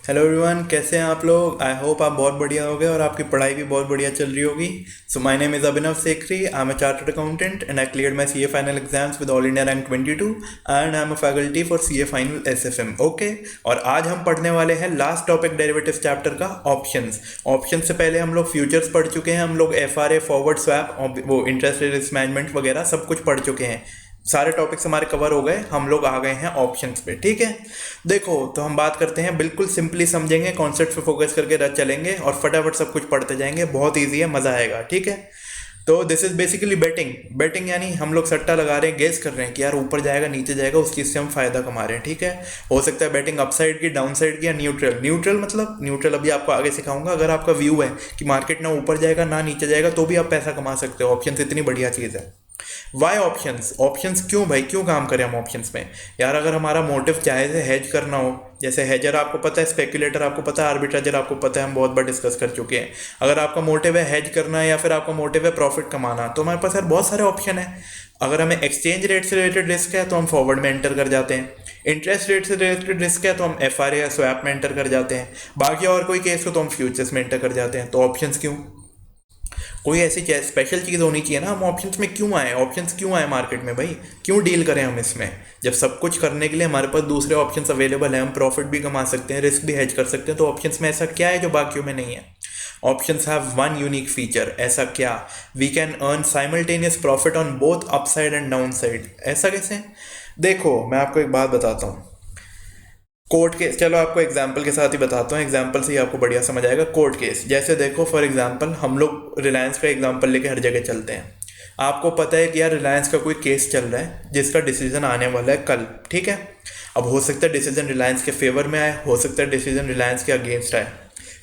Hello everyone, कैसे हैं आप लोग। आई होप आप बहुत बढ़िया होगे और आपकी पढ़ाई भी बहुत बढ़िया चल रही होगी। So my name is Abhinav Sekhri. I am a chartered accountant and I cleared my CA final exams with all India rank 22 and I am a faculty for CA final SFM. Okay, और आज हम पढ़ने वाले हैं last topic derivatives chapter का, options. Option से पहले हम लोग फ्यूचर्स पढ़ चुके हैं, हम लोग एफआरए, फॉरवर्ड स्वैप, वो इंटरेस्ट रेट रिस्क मैनेजमेंट वगैरह सब कुछ पढ़ चुके हैं। सारे टॉपिक्स हमारे कवर हो गए, हम लोग आ गए हैं ऑप्शंस पे। ठीक है, देखो तो हम बात करते हैं, बिल्कुल सिंपली समझेंगे, कॉन्सेप्ट पे फोकस करके रच चलेंगे और फटाफट सब कुछ पढ़ते जाएंगे। बहुत इजी है, मजा आएगा। ठीक है, तो this is basically betting. Betting यानी हम लोग सट्टा लगा रहे हैं, गेस कर रहे हैं कि यार ऊपर जाएगा नीचे जाएगा, उस चीज़ से हम फायदा कमा रहे हैं। ठीक है, हो सकता है बेटिंग अपसाइड की, डाउन साइड की, या न्यूट्रल। न्यूट्रल मतलब, न्यूट्रल अभी आपको आगे सिखाऊंगा। अगर आपका व्यू है कि मार्केट ना ऊपर जाएगा ना नीचे जाएगा तो भी आप पैसा कमा सकते हो। ऑप्शन इतनी बढ़िया चीज़ है। Y options? ऑप्शंस क्यों भाई, क्यों काम करें हम ऑप्शंस में? यार अगर हमारा मोटिव चाहे से हेज करना हो, जैसे हेजर आपको पता है, स्पेकुलेटर आपको पता है, आर्बिट्राजर आपको पता है, हम बहुत बार डिस्कस कर चुके हैं। अगर आपका मोटिव है हेज करना या फिर आपका मोटिव है प्रॉफिट कमाना, तो हमारे पास यार बहुत सारे ऑप्शन है। अगर हमें एक्सचेंज रेट से रिलेटेड रिस्क है तो हम फॉरवर्ड में एंटर कर जाते हैं। इंटरेस्ट रेट से रिलेटेड रिस्क है तो हम एफ आर या स्वैप में एंटर कर जाते हैं। बाकी और कोई केस हो तो हम फ्यूचर्स में एंटर कर जाते हैं। तो ऑप्शंस क्यों? कोई ऐसी स्पेशल चीज़ होनी चाहिए ना। हम ऑप्शंस में क्यों आए, ऑप्शंस क्यों आए मार्केट में भाई, क्यों डील करें हम इसमें? जब सब कुछ करने के लिए हमारे पास दूसरे ऑप्शंस अवेलेबल हैं, हम प्रॉफिट भी कमा सकते हैं, रिस्क भी हेज कर सकते हैं, तो ऑप्शंस में ऐसा क्या है जो बाकियों में नहीं है? Options have one unique feature. ऐसा क्या? We can earn simultaneous profit on both upside and downside. ऐसा कैसे? देखो मैं आपको एक बात बताता हूँ। कोर्ट केस, चलो आपको एग्जाम्पल के साथ ही बताता हूँ, एग्जाम्पल से ही आपको बढ़िया समझ आएगा। कोर्ट केस जैसे देखो, फॉर एग्जाम्पल हम लोग रिलायंस का एग्जाम्पल लेके हर जगह चलते हैं। आपको पता है कि यार रिलायंस का कोई केस चल रहा है जिसका डिसीजन आने वाला है कल। ठीक है, अब हो सकता है डिसीजन रिलायंस के फेवर में आए, हो सकता है डिसीजन रिलायंस के अगेंस्ट आए।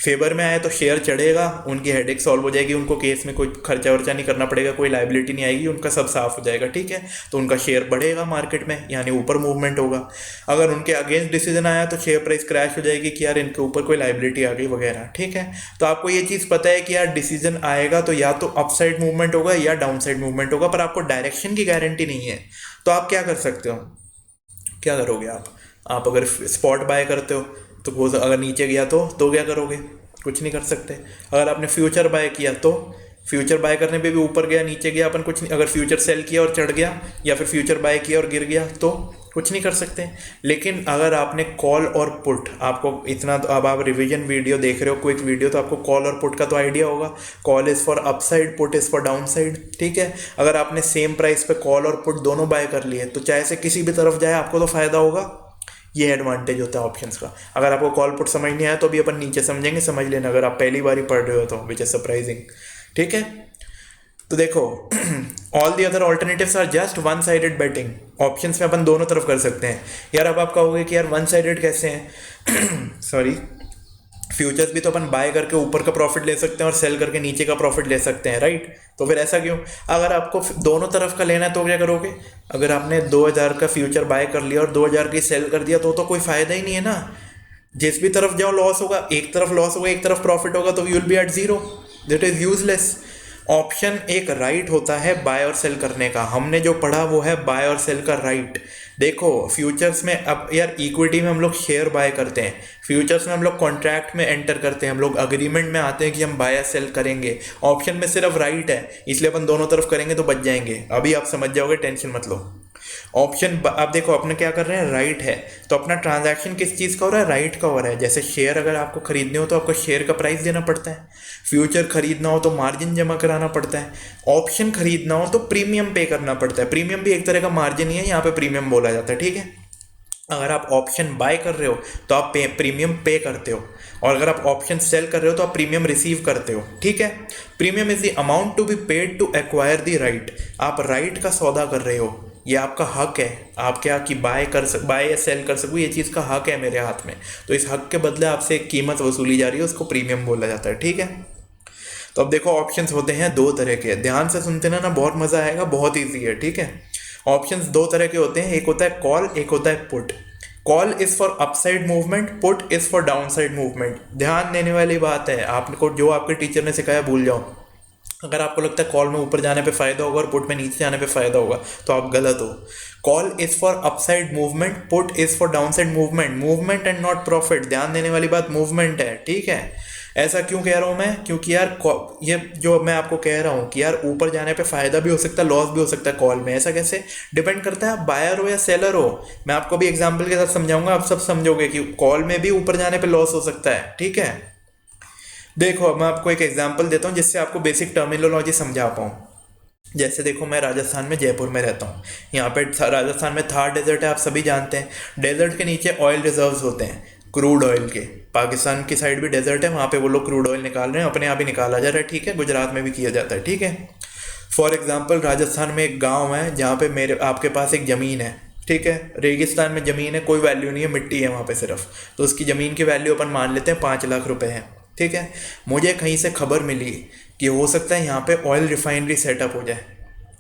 फेवर में आए तो शेयर चढ़ेगा, उनकी हेडेक सॉल्व हो जाएगी, उनको केस में कोई खर्चा वर्चा नहीं करना पड़ेगा, कोई लाइबिलिटी नहीं आएगी, उनका सब साफ हो जाएगा। ठीक है, तो उनका शेयर बढ़ेगा मार्केट में, यानी ऊपर मूवमेंट होगा। अगर उनके अगेंस्ट डिसीजन आया तो शेयर प्राइस क्रैश हो जाएगी कि यार इनके ऊपर कोई लाइबिलिटी आ गई वगैरह। ठीक है, तो आपको ये चीज़ पता है कि यार डिसीजन आएगा तो या तो अप साइड मूवमेंट होगा या डाउन साइड मूवमेंट होगा, पर आपको डायरेक्शन की गारंटी नहीं है। तो आप क्या कर सकते हो? क्या करोगे आप अगर स्पॉट बाय करते हो तो वो अगर नीचे गया तो क्या करोगे? कुछ नहीं कर सकते। अगर आपने फ्यूचर बाय किया तो फ्यूचर बाय करने पे भी ऊपर गया नीचे गया अपन कुछ नहीं। अगर फ्यूचर सेल किया और चढ़ गया, या फिर फ्यूचर बाय किया और गिर गया, तो कुछ नहीं कर सकते। लेकिन अगर आपने कॉल और पुट, आपको इतना तो, अब आप रिवीजन वीडियो देख रहे हो, क्विक वीडियो, तो आपको कॉल और पुट का तो आइडिया होगा। Call is for upside, put is for down side. ठीक है, अगर आपने सेम प्राइस पे कॉल और पुट दोनों बाय कर लिए तो चाहे से किसी भी तरफ जाए आपको तो फ़ायदा होगा। ये एडवांटेज होता है ऑप्शंस का। अगर आपको कॉल पुट समझ नहीं आया तो भी अपन नीचे समझेंगे, समझ लेना अगर आप पहली बार ही पढ़ रहे हो तो, विच इज सरप्राइजिंग। ठीक है, तो देखो all the other alternatives are just one sided betting. Options में अपन दोनों तरफ कर सकते हैं। यार अब आप कहोगे कि यार वन साइडेड कैसे हैं? सॉरी, फ्यूचर्स भी तो अपन बाय करके ऊपर का प्रॉफिट ले सकते हैं और सेल करके नीचे का प्रॉफिट ले सकते हैं, राइट? तो फिर ऐसा क्यों? अगर आपको दोनों तरफ का लेना है तो क्या करोगे? अगर आपने 2000 का फ्यूचर बाय कर लिया और 2000 की सेल कर दिया तो कोई फायदा ही नहीं है ना। जिस भी तरफ जाओ लॉस होगा, एक तरफ लॉस होगा एक तरफ प्रॉफिट होगा, तो you will be at zero. That is useless. Option एक राइट होता है बाय और सेल करने का। हमने जो पढ़ा वो है बाय और सेल का राइट। देखो फ्यूचर्स में, अब यार इक्विटी में हम लोग शेयर बाय करते हैं, फ्यूचर्स में हम लोग कॉन्ट्रैक्ट में एंटर करते हैं, हम लोग अग्रीमेंट में आते हैं कि हम बाय या सेल करेंगे। ऑप्शन में सिर्फ राइट है, इसलिए अपन दोनों तरफ करेंगे तो बच जाएंगे। अभी आप समझ जाओगे, टेंशन मत लो। ऑप्शन आप देखो अपने क्या कर रहे हैं, राइट है, तो अपना ट्रांजैक्शन किस चीज़ का हो रहा है? राइट का हो रहा है। जैसे शेयर अगर आपको खरीदने हो तो आपको शेयर का प्राइस देना पड़ता है, फ्यूचर खरीदना हो तो मार्जिन जमा कराना पड़ता है, ऑप्शन खरीदना हो तो प्रीमियम पे करना पड़ता है। प्रीमियम भी एक तरह का मार्जिन ही है, यहाँ पे प्रीमियम बोला जाता है। ठीक है, अगर आप ऑप्शन बाय कर रहे हो तो आप प्रीमियम पे करते हो, और अगर आप ऑप्शन सेल कर रहे हो तो आप प्रीमियम रिसीव करते हो। ठीक है, premium is the amount to be paid to acquire the right. आप राइट का सौदा कर रहे हो, ये आपका हक है। आप क्या कि बाय या सेल कर सकूँ, ये चीज़ का हक है मेरे हाथ में, तो इस हक के बदले आपसे एक कीमत वसूली जा रही है, उसको प्रीमियम बोला जाता है। ठीक है, तो अब देखो ऑप्शंस होते हैं दो तरह के, ध्यान से सुनते ना बहुत मज़ा आएगा, बहुत ईजी है। ठीक है, ऑप्शंस दो तरह के होते हैं, एक होता है कॉल, एक होता है put. Call is for upside movement, put is for downside movement. ध्यान देने वाली बात है, आपको जो आपके टीचर ने सिखाया भूल जाओ। अगर आपको लगता है कॉल में ऊपर जाने पे फ़ायदा होगा और पुट में नीचे जाने पे फ़ायदा होगा, तो आप गलत हो। Call is for upside movement, put is for downside movement. Movement and not profit. ध्यान देने वाली बात मूवमेंट है, ठीक है। ऐसा क्यों कह रहा हूँ मैं? क्योंकि यार ये जो मैं आपको कह रहा हूँ कि यार ऊपर जाने पे फ़ायदा भी हो सकता है, लॉस भी हो सकता है कॉल में। ऐसा कैसे? डिपेंड करता है आप बायर हो या सेलर हो। मैं आपको भी एग्जाम्पल के साथ समझाऊंगा, आप सब समझोगे कि कॉल में भी ऊपर जाने पे लॉस हो सकता है, ठीक है। देखो मैं आपको एक एग्जांपल देता हूँ जिससे आपको बेसिक टर्मिनोलॉजी समझा पाऊँ। जैसे देखो, मैं राजस्थान में जयपुर में रहता हूँ। यहाँ पे राजस्थान में थार डेजर्ट है, आप सभी जानते हैं। डेजर्ट के नीचे ऑयल रिजर्व्स होते हैं, क्रूड ऑयल के। पाकिस्तान की साइड भी डेजर्ट है, वहाँ पे वो लोग क्रूड ऑयल निकाल रहे हैं, अपने आप ही निकाला जा रहा है, ठीक है। गुजरात में भी किया जाता है, ठीक है। फॉर एग्जाम्पल राजस्थान में एक गाँव है जहाँ पे मेरे आपके पास एक ज़मीन है, ठीक है। रेगिस्तान में ज़मीन है, कोई वैल्यू नहीं है, मिट्टी है वहाँ पे सिर्फ। तो उसकी ज़मीन की वैल्यू अपन मान लेते हैं 5 लाख रुपए है, ठीक है। मुझे कहीं से खबर मिली कि हो सकता है यहाँ पे ऑयल रिफाइनरी सेटअप हो जाए।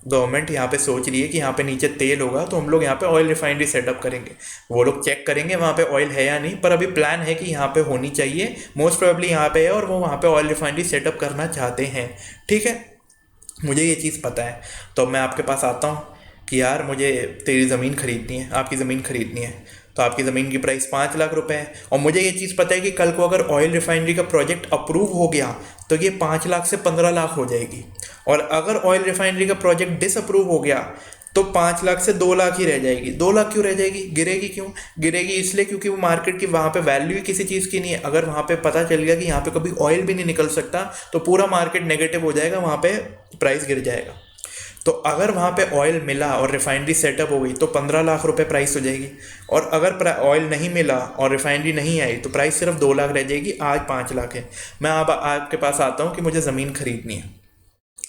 गवर्नमेंट यहाँ पे सोच रही है कि यहाँ पे नीचे तेल होगा तो हम लोग यहाँ पे ऑयल रिफाइनरी सेटअप करेंगे। वो लोग चेक करेंगे वहाँ पे ऑयल है या नहीं, पर अभी प्लान है कि यहाँ पे होनी चाहिए। मोस्ट प्रोबेबली यहाँ पे है और वो वहाँ पे ऑयल रिफाइनरी सेटअप करना चाहते हैं, ठीक है। मुझे ये चीज़ पता है, तो मैं आपके पास आता हूँ कि यार मुझे तेरी ज़मीन खरीदनी है, आपकी ज़मीन खरीदनी है। तो आपकी ज़मीन की प्राइस 5 लाख रुपए है, और मुझे ये चीज़ पता है कि कल को अगर ऑयल रिफाइनरी का प्रोजेक्ट अप्रूव हो गया तो ये 5 लाख से 15 लाख हो जाएगी। और अगर ऑयल रिफाइनरी का प्रोजेक्ट डिसअप्रूव हो गया तो 5 लाख से 2 लाख ही रह जाएगी। 2 लाख क्यों रह जाएगी? गिरेगी क्यों? गिरेगी इसलिए क्योंकि वो मार्केट की वहाँ पे वैल्यू ही किसी चीज़ की नहीं है। अगर वहाँ पे पता चल गया कि यहाँ पे कभी ऑयल भी नहीं निकल सकता तो पूरा मार्केट नेगेटिव हो जाएगा, वहाँ पे प्राइस गिर जाएगा। तो अगर वहाँ पे ऑयल मिला और रिफाइनरी सेटअप हो गई तो 15 लाख रुपए प्राइस हो जाएगी। और अगर ऑयल नहीं मिला और रिफाइनरी नहीं आई तो प्राइस सिर्फ 2 लाख रह जाएगी। आज 5 लाख है। मैं अब आपके पास आता हूँ कि मुझे ज़मीन खरीदनी है।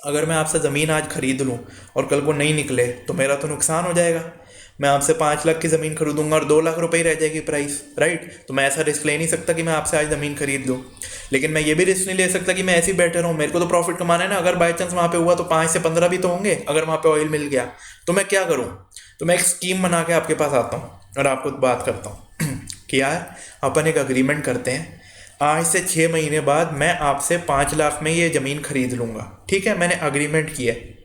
अगर मैं आपसे ज़मीन आज खरीद लूँ और कल को नहीं निकले तो मेरा तो नुकसान हो जाएगा। मैं आपसे 5 लाख की ज़मीन खरीदूंगा और 2 लाख रुपए ही रह जाएगी प्राइस, राइट। तो मैं ऐसा रिस्क ले नहीं सकता कि मैं आपसे आज ज़मीन खरीद लूँ। लेकिन मैं ये भी रिस्क नहीं ले सकता कि मैं ऐसे ही बैठे रहूँ। मेरे को तो प्रॉफिट कमाना है ना। अगर बाई चांस वहाँ पे हुआ तो 5 से 15 भी तो होंगे। अगर वहाँ पे ऑयल मिल गया तो मैं क्या करूँ? तो मैं एक स्कीम बना के आपके पास आता हूँ और आपको बात करता हूँ कि यार अपन एक अग्रीमेंट करते हैं। आज से 6 महीने बाद मैं आपसे 5 लाख में ये ज़मीन खरीद लूँगा, ठीक है। मैंने अग्रीमेंट किया है,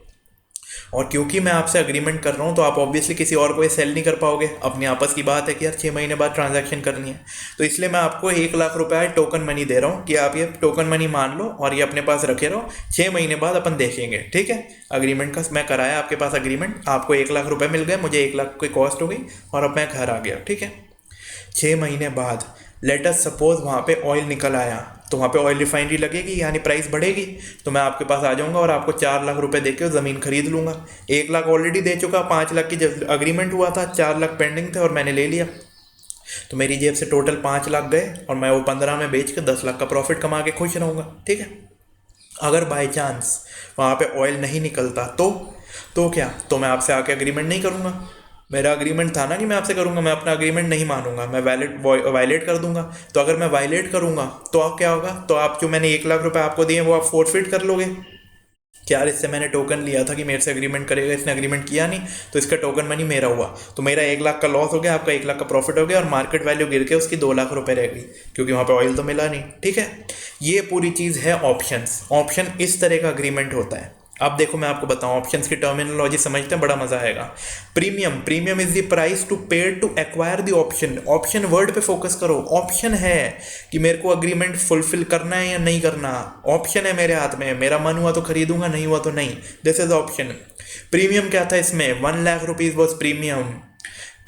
और क्योंकि मैं आपसे अग्रीमेंट कर रहा हूँ तो आप ऑब्वियसली किसी और को ये सेल नहीं कर पाओगे। अपनी आपस की बात है कि यार 6 महीने बाद ट्रांजैक्शन करनी है। तो इसलिए मैं आपको 1 लाख रुपए आज टोकन मनी दे रहा हूँ कि आप ये टोकन मनी मान लो और ये अपने पास रखे रहो। 6 महीने बाद अपन देखेंगे, ठीक है। अग्रीमेंट का मैं कराया आपके पास अग्रीमेंट, आपको 1 लाख रुपए मिल गए, मुझे 1 लाख की कॉस्ट हो गई और अब मैं घर आ गया, ठीक है। 6 महीने बाद लेट अस सपोज वहाँ पे ऑयल निकल आया, तो वहाँ पे ऑयल रिफाइनरी लगेगी यानी प्राइस बढ़ेगी। तो मैं आपके पास आ जाऊँगा और आपको 4 लाख रुपए दे के ज़मीन खरीद लूँगा। 1 लाख ऑलरेडी दे चुका, 5 लाख की जब अग्रीमेंट हुआ था 4 लाख पेंडिंग थे और मैंने ले लिया। तो मेरी जेब से टोटल 5 लाख गए और मैं वो 15 में बेच के 10 लाख का प्रॉफिट कमा के खुश रहूँगा, ठीक है। अगर बाई चांस वहाँ पे ऑयल नहीं निकलता तो क्या? तो मैं आपसे आके अग्रीमेंट नहीं करूँगा। मेरा अग्रीमेंट था ना कि मैं आपसे करूँगा, मैं अपना अग्रीमेंट नहीं मानूंगा, मैं वायलेट कर दूंगा। तो अगर मैं वायलेट करूँगा तो आप क्या होगा? तो आप जो मैंने 1 लाख रुपए आपको दिए वो आप फोरफिट कर लोगे कि यार इससे मैंने टोकन लिया था कि मेरे से अग्रीमेंट करेगा, इसने अग्रीमेंट किया नहीं तो इसका टोकन मनी मेरा हुआ। तो मेरा 1 लाख का लॉस हो गया, आपका 1 लाख का प्रॉफिट हो गया और मार्केट वैल्यू गिर के उसकी 2 लाख रुपए रह गई क्योंकि वहाँ पे ऑयल तो मिला नहीं, ठीक है। ये पूरी चीज़ है ऑप्शंस। ऑप्शन इस तरह का अग्रीमेंट होता है। अब देखो मैं आपको बताऊं, ऑप्शंस की टर्मिनोलॉजी समझते हैं, बड़ा मजा आएगा। Premium, premium is the price to paid to acquire the option. Option word पे फोकस करो। ऑप्शन है कि मेरे को अग्रीमेंट फुलफिल करना है या नहीं करना। ऑप्शन है मेरे हाथ में, मेरा मन हुआ तो खरीदूंगा, नहीं हुआ तो नहीं। This is option. प्रीमियम क्या था इसमें? 1 lakh rupees was premium.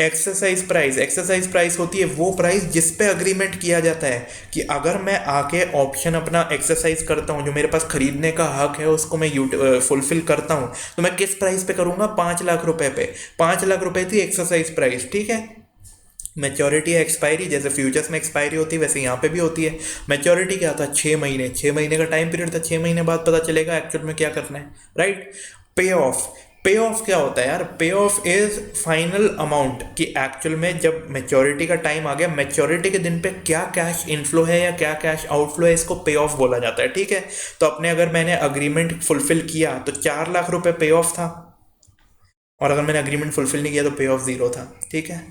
Exercise price होती है वो प्राइस जिस पे अग्रीमेंट किया जाता है कि अगर मैं आके ऑप्शन अपना एक्सरसाइज करता हूँ, जो मेरे पास खरीदने का हक है उसको मैं फुलफिल करता हूँ, तो मैं किस प्राइस पे करूँगा? 5 लाख रुपए पे। 5 लाख रुपए थी एक्सरसाइज प्राइस, ठीक है। मैच्योरिटी है एक्सपायरी, जैसे फ्यूचर्स में एक्सपायरी होती है वैसे यहाँ पे भी होती है। मैच्योरिटी क्या था? 6 महीने। 6 महीने का टाइम पीरियड था, 6 महीने बाद पता चलेगा एक्चुअल में क्या करना है, राइट। पे ऑफ, पे ऑफ क्या होता है यार? पे ऑफ इज फाइनल अमाउंट कि एक्चुअल में जब मैच्योरिटी का टाइम आ गया, मैच्योरिटी के दिन पे क्या कैश इनफ्लो है या क्या कैश आउटफ्लो है, इसको पे ऑफ बोला जाता है, ठीक है। तो अपने अगर मैंने अग्रीमेंट फुलफिल किया तो 4 लाख रुपए पे ऑफ था, और अगर मैंने अग्रीमेंट फुलफिल नहीं किया तो पे ऑफ 0 था, ठीक है।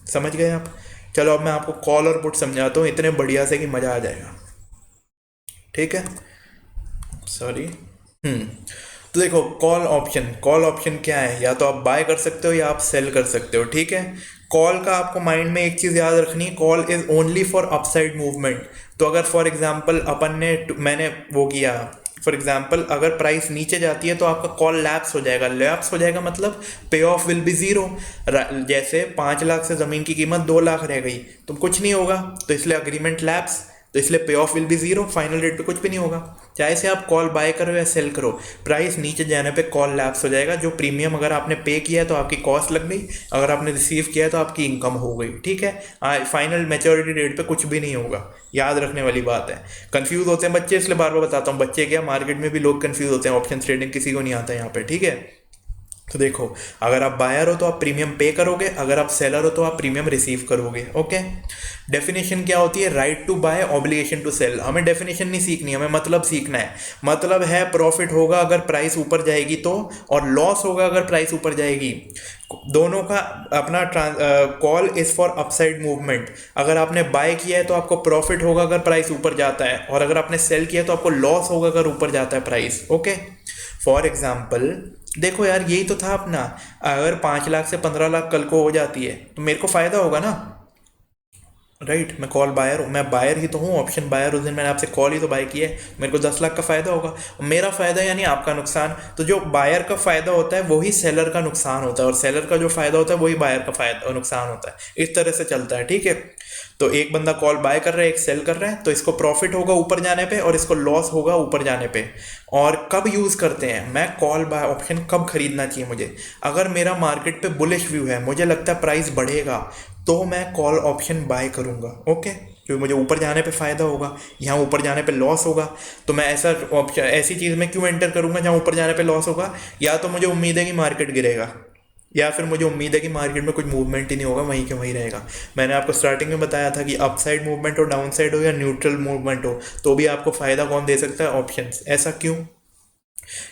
समझ गए आप? चलो अब मैं आपको कॉल और पुट समझाता हूँ इतने बढ़िया से कि मज़ा आ जाएगा, ठीक है। सॉरी। हम्म तो देखो, कॉल ऑप्शन क्या है? या तो आप बाय कर सकते हो या आप सेल कर सकते हो, ठीक है। कॉल का आपको माइंड में एक चीज़ याद रखनी है, call is only for upside movement. तो अगर फॉर एग्जांपल मैंने वो किया, फॉर एग्जांपल अगर प्राइस नीचे जाती है तो आपका कॉल लैप्स हो जाएगा मतलब पे ऑफ विल बी ज़ीरो। जैसे 5 लाख से ज़मीन की कीमत 2 लाख रह गई तो कुछ नहीं होगा, तो इसलिए अग्रीमेंट लैप्स, तो इसलिए पे of will be zero, final rate पे कुछ भी नहीं होगा। चाहे से आप कॉल बाय करो या सेल करो, प्राइस नीचे जाने पे कॉल लैप्स हो जाएगा। जो प्रीमियम अगर आपने पे किया है तो आपकी कॉस्ट लग गई, अगर आपने रिसीव किया है तो आपकी इनकम हो गई, ठीक है। फाइनल मैच्योरिटी डेट पे कुछ भी नहीं होगा, याद रखने वाली बात है। कंफ्यूज होते हैं बच्चे, इसलिए बार बार बताता हूँ, बच्चे क्या मार्केट में भी लोग कंफ्यूज होते हैं, ऑप्शन ट्रेडिंग किसी को नहीं आता यहाँ पे, ठीक है। तो देखो, अगर आप बायर हो तो आप प्रीमियम पे करोगे, अगर आप सेलर हो तो आप प्रीमियम रिसीव करोगे, ओके। डेफिनेशन क्या होती है? Right to buy, obligation to sell. हमें डेफिनेशन नहीं सीखनी, हमें मतलब सीखना है। मतलब है प्रॉफिट होगा अगर प्राइस ऊपर जाएगी तो, और लॉस होगा अगर प्राइस ऊपर जाएगी। दोनों का अपना call is for upside movement. अगर आपने बाय किया है तो आपको प्रॉफिट होगा अगर प्राइस ऊपर जाता है, और अगर आपने सेल किया है तो आपको लॉस होगा अगर ऊपर जाता है प्राइस, ओके। फॉर एग्जाम्पल देखो यार, यही तो था अपना, अगर 5 लाख से 15 लाख कल को हो जाती है तो मेरे को फायदा होगा ना, राइट। मैं कॉल बायर हूँ, मैं बायर ही तो हूँ, ऑप्शन बायर। उस दिन मैंने आपसे कॉल ही तो बाय किया है, मेरे को 10 लाख का फ़ायदा होगा। मेरा फ़ायदा यानी आपका नुकसान। तो जो बायर का फ़ायदा होता है वही सेलर का नुकसान होता है, और सेलर का जो फ़ायदा होता है वही बायर का फ़ायदा नुकसान होता है। इस तरह से चलता है, ठीक है। तो एक बंदा कॉल बाय कर रहा है, एक सेल कर रहा है, तो इसको प्रॉफिट होगा ऊपर जाने पे और इसको लॉस होगा ऊपर जाने पे। और कब यूज़ करते हैं, मैं कॉल बाय ऑप्शन कब खरीदना चाहिए मुझे? अगर मेरा मार्केट पे बुलिश व्यू है, मुझे लगता है प्राइस बढ़ेगा, तो मैं कॉल ऑप्शन बाय करूंगा, ओके। क्योंकि मुझे ऊपर जाने पे फ़ायदा होगा, यहाँ ऊपर जाने पे लॉस होगा। तो मैं ऐसा ऑप्शन, ऐसी चीज़ में क्यों एंटर करूंगा जहाँ ऊपर जाने पे लॉस होगा? या तो मुझे उम्मीद है कि मार्केट गिरेगा, या फिर मुझे उम्मीद है कि मार्केट में कुछ मूवमेंट ही नहीं होगा, वहीं के वहीं रहेगा। मैंने आपको स्टार्टिंग में बताया था कि अपसाइड मूवमेंट हो, डाउन साइड हो या न्यूट्रल मूवमेंट हो, तो भी आपको फ़ायदा कौन दे सकता है? ऑप्शंस। ऐसा क्यों?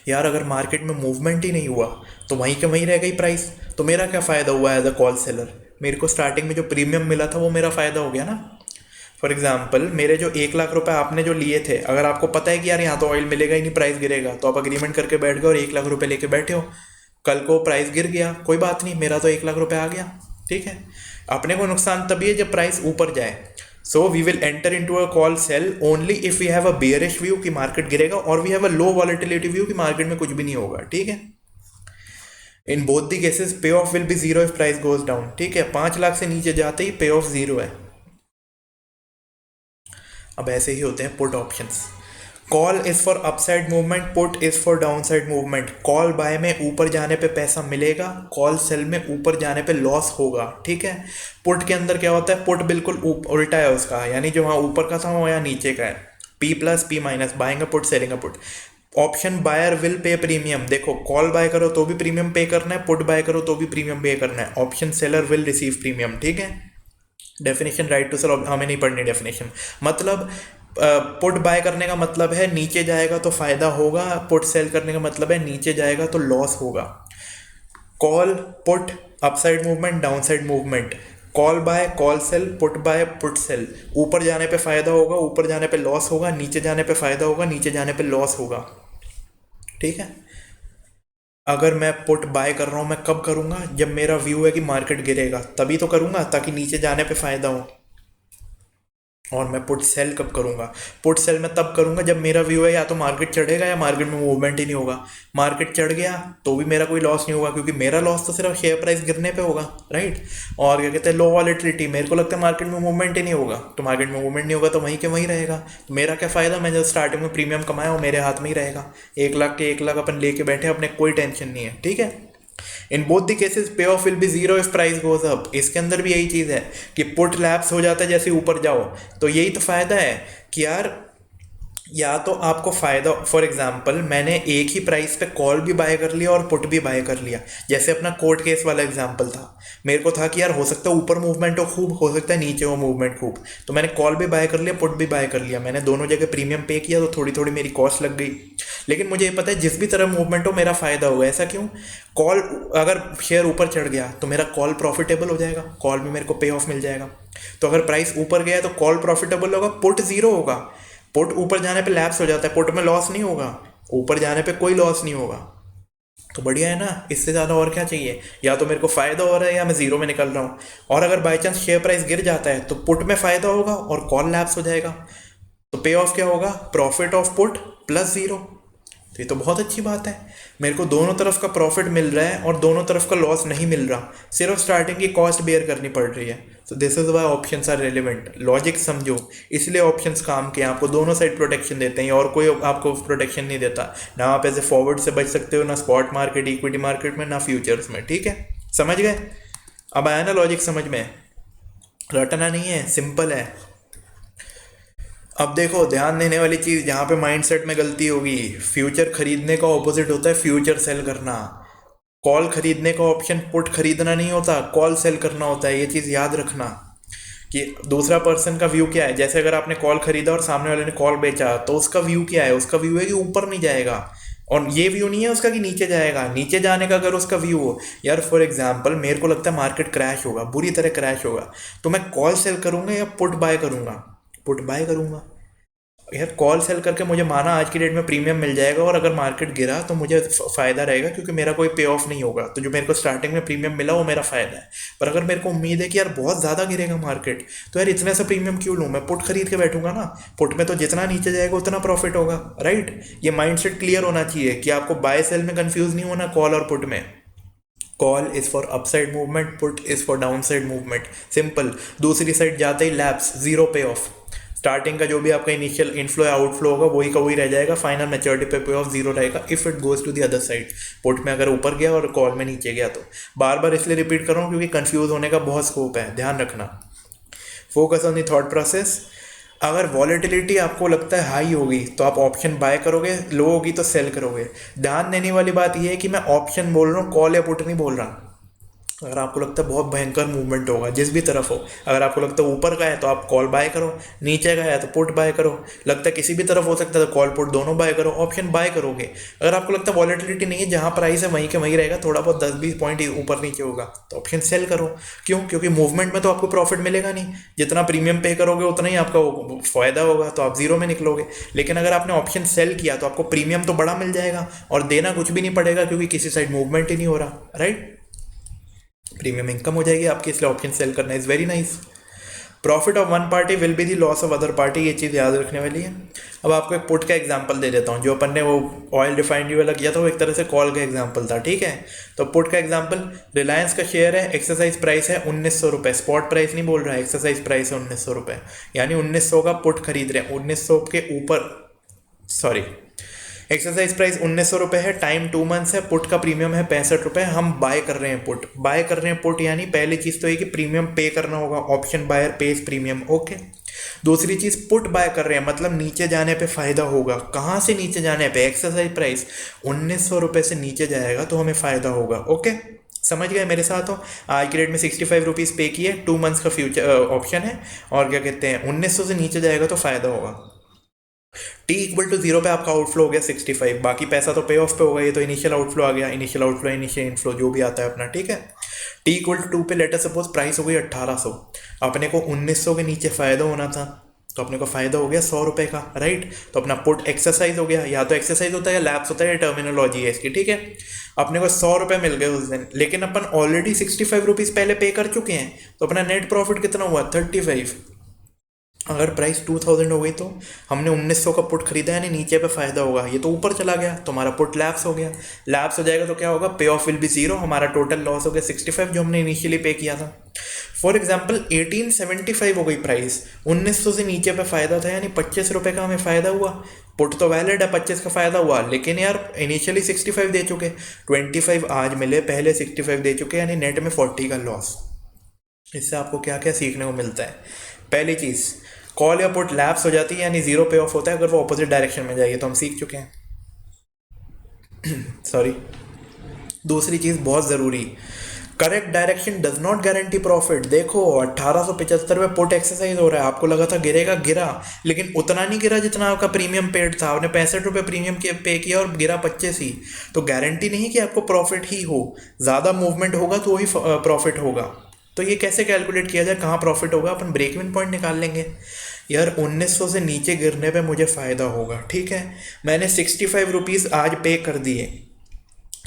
यार अगर मार्केट में मूवमेंट ही नहीं हुआ तो वहीं के वहीं रह गई प्राइस, तो मेरा क्या फ़ायदा हुआ एज अ कॉल सेलर? मेरे को स्टार्टिंग में जो प्रीमियम मिला था वो मेरा फ़ायदा हो गया ना। फॉर एग्जाम्पल मेरे जो 1 लाख रुपए आपने जो लिए थे, अगर आपको पता है कि यार यहाँ तो ऑयल मिलेगा ही नहीं, प्राइस गिरेगा, तो आप अग्रीमेंट करके बैठ गए और 1 लाख रुपए लेके बैठे हो। कल को प्राइस गिर गया, कोई बात नहीं, मेरा तो 1 लाख रुपए आ गया, ठीक है। अपने को नुकसान तभी है जब प्राइस ऊपर जाए। So we will enter into a call sell only if we have a bearish view कि मार्केट गिरेगा, और we have a low volatility view कि मार्केट में कुछ भी नहीं होगा, ठीक है। इन बोथ दी केसेस पे of will be zero if price goes down, ठीक है। 5 लाख से नीचे जाते ही पे ऑफ जीरो है। अब ऐसे ही होते हैं put options. Call is for upside movement, put is for downside movement. Call buy में ऊपर जाने पे पैसा मिलेगा, कॉल सेल में ऊपर जाने पे लॉस होगा, ठीक है। पुट के अंदर क्या होता है? पुट बिल्कुल उल्टा है उसका, यानी जो वहाँ ऊपर का था वो यहाँ नीचे का है। P plus P minus, buying a put selling a put. Option buyer will pay premium, देखो कॉल बाय करो तो भी प्रीमियम पे करना है, पुट बाय करो तो भी प्रीमियम पे करना है। Option seller will receive premium, ठीक है। डेफिनेशन राइट टू सेल हमें नहीं पढ़नी डेफिनेशन। मतलब पुट बाय करने का मतलब है नीचे जाएगा तो फायदा होगा, पुट सेल करने का मतलब है नीचे जाएगा तो लॉस होगा। Call put upside movement, downside movement. Call buy call sell, put buy put sell. ऊपर जाने पे फायदा होगा, ऊपर जाने पे लॉस होगा, नीचे जाने पे फायदा होगा, नीचे जाने पे लॉस होगा, ठीक है। अगर मैं पुट बाय कर रहा हूं, मैं कब करूंगा? जब मेरा व्यू है कि मार्केट गिरेगा, तभी तो करूंगा ताकि नीचे जाने पे फायदा हो। और मैं पुट सेल कब करूंगा? पुट सेल मैं तब करूंगा जब मेरा व्यू है या तो मार्केट चढ़ेगा या मार्केट में मूवमेंट ही नहीं होगा। मार्केट चढ़ गया तो भी मेरा कोई लॉस नहीं होगा, क्योंकि मेरा लॉस तो सिर्फ शेयर प्राइस गिरने पे होगा, राइट। और क्या कहते हैं, लो वॉलेटिलिटी, मेरे को लगता है मार्केट में मूवमेंट ही नहीं होगा, तो मार्केट में मूवमेंट नहीं होगा तो वहीं के वहीं रहेगा। तो मेरा क्या फ़ायदा? मैं जब स्टार्टिंग में प्रीमियम कमाया वो मेरे हाथ में ही रहेगा। 1 लाख के 1 लाख अपन लेके बैठे, अपने कोई टेंशन नहीं है, ठीक है। इन बोथ द केसेस पे of will be zero if price goes up. इसके अंदर भी यही चीज़ है कि पुट लैप्स हो जाता है जैसे ऊपर जाओ, तो यही तो फायदा है कि यार या तो आपको फ़ायदा, फॉर एग्जांपल मैंने एक ही प्राइस पे कॉल भी बाय कर लिया और पुट भी बाय कर लिया। जैसे अपना कोर्ट केस वाला एग्जांपल था, मेरे को था कि यार हो सकता है ऊपर मूवमेंट हो खूब, हो सकता है नीचे हो मूवमेंट खूब, तो मैंने कॉल भी बाय कर लिया, पुट भी बाय कर लिया। मैंने दोनों जगह प्रीमियम पे किया, तो थोड़ी थोड़ी मेरी कॉस्ट लग गई। लेकिन मुझे ये पता है जिस भी तरह मूवमेंट हो मेरा फ़ायदा होगा। ऐसा क्यों? कॉल, अगर शेयर ऊपर चढ़ गया तो मेरा कॉल प्रॉफिटेबल हो जाएगा, कॉल में मेरे को पे ऑफ मिल जाएगा। तो अगर प्राइस ऊपर गया तो कॉल प्रॉफिटेबल होगा, पुट जीरो होगा। पुट ऊपर जाने पे लैप्स हो जाता है, पुट में लॉस नहीं होगा, ऊपर जाने पे कोई लॉस नहीं होगा, तो बढ़िया है ना। इससे ज़्यादा और क्या चाहिए? या तो मेरे को फ़ायदा हो रहा है या मैं ज़ीरो में निकल रहा हूँ। और अगर बाई चांस शेयर प्राइस गिर जाता है तो पुट में फ़ायदा होगा और कॉल लैप्स हो जाएगा। तो पे ऑफ क्या होगा? Profit of put plus zero. तो ये तो बहुत अच्छी बात है, मेरे को दोनों तरफ का प्रॉफिट मिल रहा है और दोनों तरफ का लॉस नहीं मिल रहा, सिर्फ स्टार्टिंग की कॉस्ट बेयर करनी पड़ रही है। तो this is why options are relevant. Logic समझो, इसलिए ऑप्शंस काम के आपको दोनों साइड प्रोटेक्शन देते हैं और कोई आपको प्रोटेक्शन नहीं देता। ना आप ऐसे फॉरवर्ड से बच सकते हो, ना स्पॉट मार्केट इक्विटी मार्केट में, ना फ्यूचर्स में। ठीक है, समझ गए? अब आया ना लॉजिक समझ में? रटना नहीं है, सिंपल है। अब देखो, ध्यान देने वाली चीज़ जहाँ पे माइंडसेट में गलती होगी, फ्यूचर खरीदने का ऑपोजिट होता है फ्यूचर सेल करना। कॉल खरीदने का ऑप्शन पुट खरीदना नहीं होता, कॉल सेल करना होता है। ये चीज़ याद रखना कि दूसरा पर्सन का व्यू क्या है। जैसे अगर आपने कॉल खरीदा और सामने वाले ने कॉल बेचा, तो उसका व्यू क्या है? उसका व्यू है कि ऊपर नहीं जाएगा, और ये व्यू नहीं है उसका कि नीचे जाएगा। नीचे जाने का अगर उसका व्यू हो, यार फॉर एग्जांपल मेरे को लगता है मार्केट क्रैश होगा, बुरी तरह क्रैश होगा, तो मैं कॉल सेल करूंगा या पुट बाय करूंगा? पुट बाय करूंगा। यार कॉल सेल करके मुझे माना आज की डेट में प्रीमियम मिल जाएगा, और अगर मार्केट गिरा तो मुझे फ़ायदा रहेगा क्योंकि मेरा कोई पे ऑफ नहीं होगा। तो जो मेरे को स्टार्टिंग में प्रीमियम मिला वो मेरा फ़ायदा है। पर अगर मेरे को उम्मीद है कि यार बहुत ज़्यादा गिरेगा मार्केट, तो यार इतने सा प्रीमियम क्यों लूँ? मैं पुट खरीद के बैठूंगा ना। पुट में तो जितना नीचे जाएगा उतना प्रॉफिट होगा, राइट? ये माइंडसेट क्लियर होना चाहिए कि आपको बाय सेल में कंफ्यूज नहीं होना कॉल और पुट में। Call is for upside movement, put is for downside movement, simple. दूसरी साइड जाते ही lapse, zero pay of. Starting का जो भी आपका इनिशियल इनफ्लो या आउटफ्लो होगा वही का वही रह जाएगा, final maturity payoff zero रहेगा if it goes to the other side. Put में अगर ऊपर गया और कॉल में नीचे गया। तो बार बार इसलिए रिपीट कर रहा हूँ क्योंकि कंफ्यूज होने का बहुत स्कोप है, ध्यान रखना। Focus on the thought process. अगर वॉलेटिलिटी आपको लगता है हाई होगी तो आप ऑप्शन बाय करोगे, लो होगी तो सेल करोगे। ध्यान देने वाली बात यह है कि मैं ऑप्शन बोल रहा हूँ, कॉल या पुट नहीं बोल रहा। अगर आपको लगता है बहुत भयंकर मूवमेंट होगा जिस भी तरफ हो, अगर आपको लगता है ऊपर का है तो आप कॉल बाय करो, नीचे का है तो पुट बाय करो, लगता है किसी भी तरफ हो सकता है तो कॉल पुट दोनों बाय करो, ऑप्शन बाय करोगे। अगर आपको लगता है वॉलेटिलिटी नहीं है, जहाँ प्राइस है वहीं के वहीं रहेगा, थोड़ा बहुत 10-20 पॉइंट ऊपर नीचे होगा, तो ऑप्शन सेल करो। क्यों? क्योंकि मूवमेंट में तो आपको प्रॉफिट मिलेगा नहीं, जितना प्रीमियम पे करोगे उतना ही आपका फायदा होगा, तो आप जीरो में निकलोगे। लेकिन अगर आपने ऑप्शन सेल किया तो आपको प्रीमियम तो बड़ा मिल जाएगा और देना कुछ भी नहीं पड़ेगा क्योंकि किसी साइड मूवमेंट ही नहीं हो रहा, राइट? प्रीमियम इनकम हो जाएगी आपकी, इसलिए ऑप्शन सेल करना is very nice. Profit of one party will be the loss of other party, ये चीज़ याद रखने वाली है। अब आपको एक पुट का एग्जांपल दे देता हूँ। जो अपन ने वो ऑयल रिफाइनरी वाला किया था वो एक तरह से कॉल का एग्जांपल था, ठीक है? तो पुट का एग्जांपल, रिलायंस का शेयर है, एक्सरसाइज प्राइस है 1900 रुपये, स्पॉट प्राइस नहीं बोल रहा है, एक्सरसाइज प्राइस है 1900 रुपये, यानी 1900 का पुट खरीद रहे हैं, 1900 के ऊपर, सॉरी, एक्सरसाइज प्राइस 1900 रुपये है, टाइम 2 मंथ्स है, पुट का प्रीमियम है 65 रुपये, हम बाय कर रहे हैं पुट। बाय कर रहे हैं पुट यानी पहली चीज़ तो ये कि प्रीमियम पे करना होगा, option buyer pays premium, okay. दूसरी चीज़ पुट बाय कर रहे हैं मतलब नीचे जाने पे फ़ायदा होगा। कहाँ से नीचे जाने पे? एक्सरसाइज प्राइस 1900 रुपये से नीचे जाएगा तो हमें फ़ायदा होगा, ओके। समझ गए मेरे साथ हो? आज की डेट में 65 रुपीज़ पे किए, 2 मंथ्स का फ्यूचर ऑप्शन है, और क्या कहते हैं 1900 से नीचे जाएगा तो फ़ायदा होगा। टी इक्वल टू जीरो पे आपका आउटफ्लो हो गया 65, बाकी पैसा तो पे ऑफ पे होगा, ये तो इनिशियल आउटफ्लो आ गया, इनिशियल आउटफ्लो इनिशियल इनफ्लो जो भी आता है अपना, ठीक है। टी इक्वल टू 2 पे लेटर सपोज प्राइस हो गई 1800, अपने को 1900 के नीचे फ़ायदा होना था, तो अपने को फ़ायदा हो गया 100 रुपये का, राइट? तो अपना पुट एक्सरसाइज हो गया, या तो एक्सरसाइज होता है या लैप्स होता है, या टर्मिनोलॉजी है इसकी, ठीक है। अपने को 100 रुपये मिल गए उस दिन, लेकिन अपन ऑलरेडी 65 रुपीज़ पहले पे कर चुके हैं, तो अपना नेट प्रॉफिट कितना हुआ? 35। अगर प्राइस 2000 हो गई तो हमने 1900 का पुट खरीदा, यानी नीचे पे फ़ायदा होगा, ये तो ऊपर चला गया तो हमारा पुट लैप्स हो गया। लैप्स हो जाएगा तो क्या होगा? पे ऑफ विल बी जीरो, हमारा टोटल लॉस हो गया 65 जो हमने इनिशियली पे किया था। फॉर एग्जाम्पल 1875 हो गई प्राइस, 1900 से नीचे पे फ़ायदा था, यानी 25 रुपये का हमें फ़ायदा हुआ। पुट तो वैलिड है, 25 का फ़ायदा हुआ, लेकिन यार इनिशियली 65 दे चुके, 25 आज मिले, पहले 65 दे चुके, यानी नेट में 40 का लॉस। इससे आपको क्या क्या सीखने को मिलता है? पहली चीज़, कॉल या पुट लैप्स हो जाती है यानी जीरो पे ऑफ होता है अगर वो ऑपोजिट डायरेक्शन में जाएगी, तो हम सीख चुके हैं। सॉरी। दूसरी चीज़ बहुत ज़रूरी, correct direction does not guarantee profit. देखो 1875 में पुट एक्सरसाइज हो रहा है, आपको लगा था गिरेगा, गिरा, लेकिन उतना नहीं गिरा जितना आपका प्रीमियम पेड था। आपने 65 रुपये प्रीमियम के पे किया और गिरा 25 ही, तो गारंटी नहीं कि आपको प्रॉफिट ही हो, ज़्यादा मूवमेंट होगा तो वही प्रॉफिट होगा। तो ये कैसे कैलकुलेट किया जाए, कहाँ प्रॉफिट होगा? अपन ब्रेक इवन पॉइंट निकाल लेंगे। यार 1900 से नीचे गिरने पे मुझे फ़ायदा होगा, ठीक है। मैंने 65 रुपीज़ आज पे कर दिए,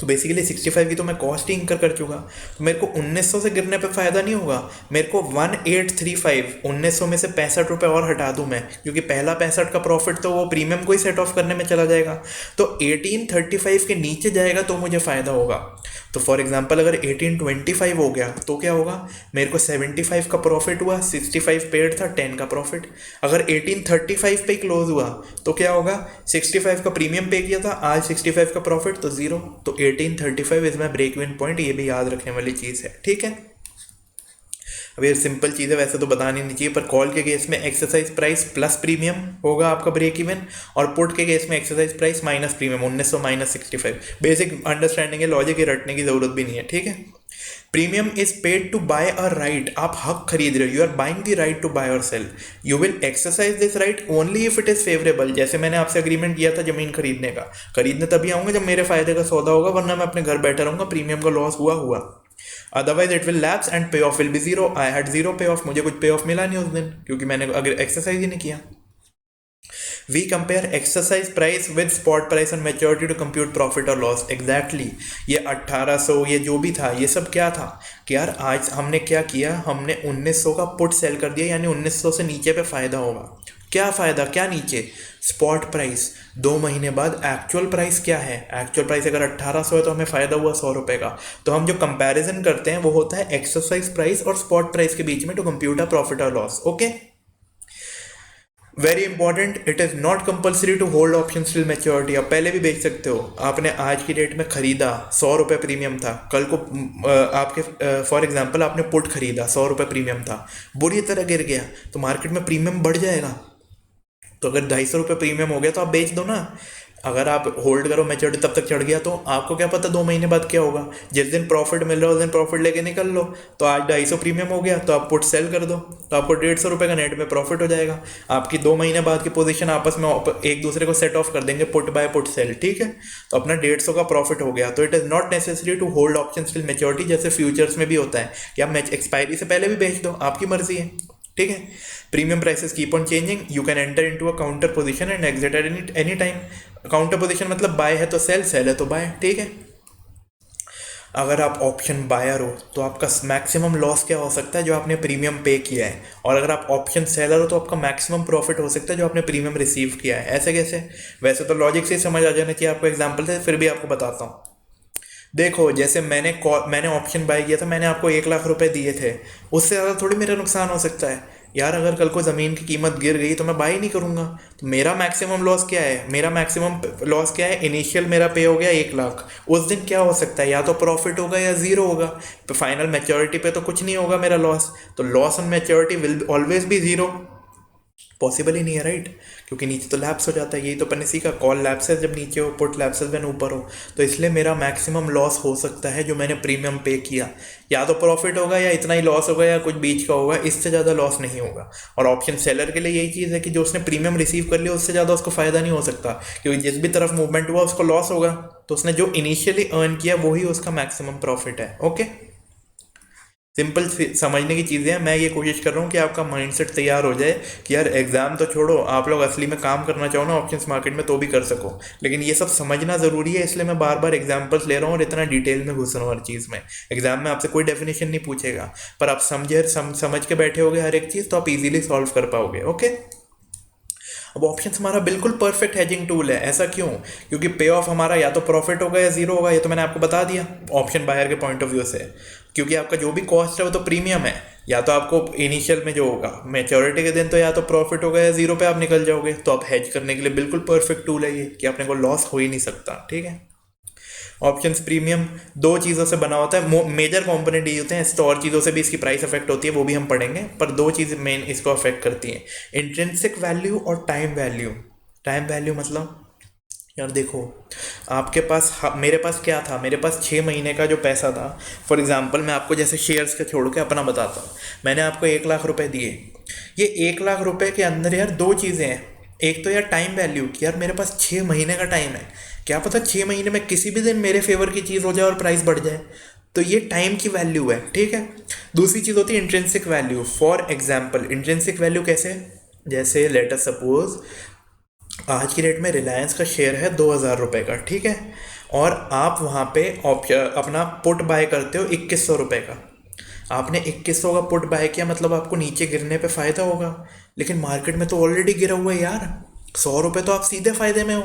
तो बेसिकली 65 की तो मैं कॉस्ट ही इंकर कर चुका, तो मेरे को 1900 से गिरने पे फ़ायदा नहीं होगा। मेरे को 1835, 1900 में से 65 रुपये और हटा दूँ मैं, क्योंकि पहला 65 का प्रॉफिट तो वो प्रीमियम को ही सेट ऑफ करने में चला जाएगा। तो 1835 के नीचे जाएगा तो मुझे फ़ायदा होगा। तो फॉर एग्जांपल अगर 1825 हो गया तो क्या होगा, मेरे को 75 का प्रॉफिट हुआ, 65 पेड था, 10 का प्रॉफिट। अगर 1835 पे क्लोज हुआ तो क्या होगा, 65 का प्रीमियम पे किया था, आज 65 का प्रॉफिट, तो जीरो। तो 1835 is my break even point, ये भी याद रखने वाली चीज़ है, ठीक है। अब ये सिंपल चीज़ है, वैसे तो बतानी नहीं चाहिए, पर कॉल के केस में एक्सरसाइज प्राइस प्लस प्रीमियम होगा आपका ब्रेक इवन, और पुट के केस में exercise price minus premium, 1900 minus 65। Basic understanding है, लॉजिक, रटने की जरूरत भी नहीं है, ठीक है। Premium is paid to buy a right, आप हक खरीद रहे हो, you are buying the right to buy और sell, you will exercise this right only if it is favourable. जैसे मैंने आपसे अग्रीमेंट किया था जमीन खरीदने का, खरीदने तभी आऊंगा जब मेरे फायदे का सौदा होगा, वरना मैं अपने घर बैठा रहूंगा, प्रीमियम का लॉस हुआ। Otherwise it will lapse and pay of will be zero. I had zero pay off, मुझे कुछ पे ऑफ मिला नहीं उस दिन, क्योंकि मैंने अगर एक्सरसाइज ही नहीं किया। We compare exercise price with spot price and maturity to compute profit और लॉस। एग्जैक्टली ये 1800 ये जो भी था, ये सब क्या था कि यार आज हमने क्या किया, हमने 1900 का पुट सेल कर दिया, यानी 1900 से नीचे पे फ़ायदा होगा। क्या फ़ायदा, क्या नीचे, स्पॉट प्राइस। 2 महीने बाद एक्चुअल प्राइस क्या है, एक्चुअल प्राइस अगर 1800 है तो हमें फ़ायदा हुआ 100 रुपये का। तो हम जो कंपैरिजन करते हैं वो होता है एक्सरसाइज प्राइस और स्पॉट प्राइस के बीच में, टू कंप्यूट अ प्रॉफिट और loss, okay. Very important, it is not compulsory to hold option till maturity. आप पहले भी बेच सकते हो, आपने आज की डेट में खरीदा, 100 रुपये प्रीमियम था, कल को आपके फॉर एग्जांपल आपने पुट खरीदा, 100 रुपये प्रीमियम था, बुरी तरह गिर गया, तो मार्केट में प्रीमियम बढ़ जाएगा। तो अगर 250 रुपये प्रीमियम हो गया तो आप बेच दो ना। अगर आप होल्ड करो मैच्योरिटी तब तक चढ़ गया, तो आपको क्या पता 2 महीने बाद क्या होगा। जिस दिन प्रॉफिट मिल रहा है उस दिन प्रॉफिट लेके निकल लो। तो आज 250 प्रीमियम हो गया तो आप पुट सेल कर दो, तो आपको 150 रुपये का नेट में प्रॉफिट हो जाएगा। आपकी 2 महीने बाद की पोजीशन आपस में एक दूसरे को सेट ऑफ कर देंगे, पुट बाय पुट सेल, ठीक है। तो अपना 150 का प्रॉफिट हो गया। तो it is not necessary to hold option till maturity, जैसे फ्यूचर्स में भी होता है कि आप एक्सपायरी से पहले भी बेच दो, आपकी मर्जी है, ठीक है। Premium prices keep on changing, you can enter into a counter position and exit at any time. Counter position मतलब बाय है तो सेल, सेल है तो बाय, ठीक है। अगर आप ऑप्शन बायर हो तो आपका मैक्सिमम लॉस क्या हो सकता है, जो आपने प्रीमियम पे किया है, और अगर आप ऑप्शन सेलर हो तो आपका मैक्सिमम प्रॉफिट हो सकता है जो आपने प्रीमियम रिसीव किया है। ऐसे कैसे, वैसे तो लॉजिक से समझ आ जाना चाहिए आपको, एग्जाम्पल से फिर भी आपको बताता हूँ। देखो जैसे मैंने ऑप्शन बाय किया था, मैंने आपको 1 लाख रुपए दिए थे, उससे ज़्यादा थोड़ी मेरा नुकसान हो सकता है यार। अगर कल को ज़मीन की कीमत गिर गई तो मैं बाय नहीं करूँगा। तो मेरा मैक्सिमम लॉस क्या है, मेरा मैक्सिमम लॉस क्या है, इनिशियल मेरा पे हो गया 1 लाख, उस दिन क्या हो सकता है, या तो प्रॉफिट होगा या ज़ीरो होगा। तो फाइनल मैच्योरिटी पे तो कुछ नहीं होगा मेरा लॉस, तो loss on maturity will always be zero. Possible ही नहीं है, राइट, क्योंकि नीचे तो लैप्स हो जाता है। यही तो अपन ने सीखा, कॉल लैप्सेस जब नीचे हो, पुट लैप्सेस व्हेन ऊपर हो। तो इसलिए मेरा मैक्सिमम लॉस हो सकता है जो मैंने प्रीमियम पे किया, या तो प्रॉफिट होगा या इतना ही लॉस होगा या कुछ बीच का होगा, इससे ज़्यादा लॉस नहीं होगा। और ऑप्शन सेलर के लिए यही चीज़ है कि जो उसने प्रीमियम रिसीव कर लिया उससे ज़्यादा उसको फ़ायदा नहीं हो सकता, क्योंकि जिस भी तरफ मूवमेंट हुआ उसको लॉस होगा। तो उसने जो इनिशियली अर्न किया वही उसका मैक्सिमम प्रॉफिट है, ओके। सिंपल समझने की चीज़ें हैं। मैं ये कोशिश कर रहा हूँ कि आपका माइंडसेट तैयार हो जाए कि यार एग्ज़ाम तो छोड़ो, आप लोग असली में काम करना चाहो ना ऑप्शंस मार्केट में तो भी कर सको, लेकिन ये सब समझना ज़रूरी है। इसलिए मैं बार बार एग्जांपल्स ले रहा हूँ और इतना डिटेल में घुस रहा हूँ हर चीज़ में। एग्जाम में आपसे कोई डेफिनेशन नहीं पूछेगा, पर आप समझ के बैठे होगे हर एक चीज़, तो आप इजीली सॉल्व कर पाओगे, ओके। अब ऑप्शंस हमारा बिल्कुल परफेक्ट हेजिंग टूल है। ऐसा क्यों, क्योंकि पे ऑफ हमारा या तो प्रॉफिट होगा या जीरो होगा, ये तो मैंने आपको बता दिया ऑप्शन बायर के पॉइंट ऑफ व्यू से। क्योंकि आपका जो भी कॉस्ट है वो तो प्रीमियम है, या तो आपको इनिशियल में जो होगा मैच्योरिटी के दिन तो या तो प्रॉफिट होगा या जीरो पे आप निकल जाओगे। तो आप हेज करने के लिए बिल्कुल परफेक्ट टूल है ये, कि अपने को लॉस हो ही नहीं सकता, ठीक है। ऑप्शंस प्रीमियम 2 चीज़ों से बना होता है, मेजर कंपोनेंट ये होते हैं, तो और चीज़ों से भी इसकी प्राइस अफेक्ट होती है, वो भी हम पढ़ेंगे, पर 2 चीज़ मेन इसको अफेक्ट करती हैं, इंट्रिंसिक वैल्यू और टाइम वैल्यू। टाइम वैल्यू मतलब यार देखो, आपके पास मेरे पास क्या था, मेरे पास 6 महीने का जो पैसा था। फॉर एग्जांपल मैं आपको जैसे शेयर्स के छोड़ के अपना बताता हूँ, मैंने आपको 1 लाख रुपए दिए। ये 1 लाख रुपए के अंदर यार 2 चीज़ें हैं। एक तो यार टाइम वैल्यू, कि यार मेरे पास 6 महीने का टाइम है, क्या पता 6 महीने में किसी भी दिन मेरे फेवर की चीज़ हो जाए और प्राइस बढ़ जाए, तो ये टाइम की वैल्यू है, ठीक है। दूसरी चीज़ होती है intrinsic value. For example intrinsic value कैसे, जैसे लेट अस सपोज आज की डेट में रिलायंस का शेयर है 2,000 रुपये का, ठीक है, और आप वहाँ पे अपना पुट बाय करते हो 2,100 रुपये का। आपने 2,100 का पुट बाय किया, मतलब आपको नीचे गिरने पे फ़ायदा होगा, लेकिन मार्केट में तो ऑलरेडी गिरा हुआ है यार। 100 रुपये तो आप सीधे फ़ायदे में हो।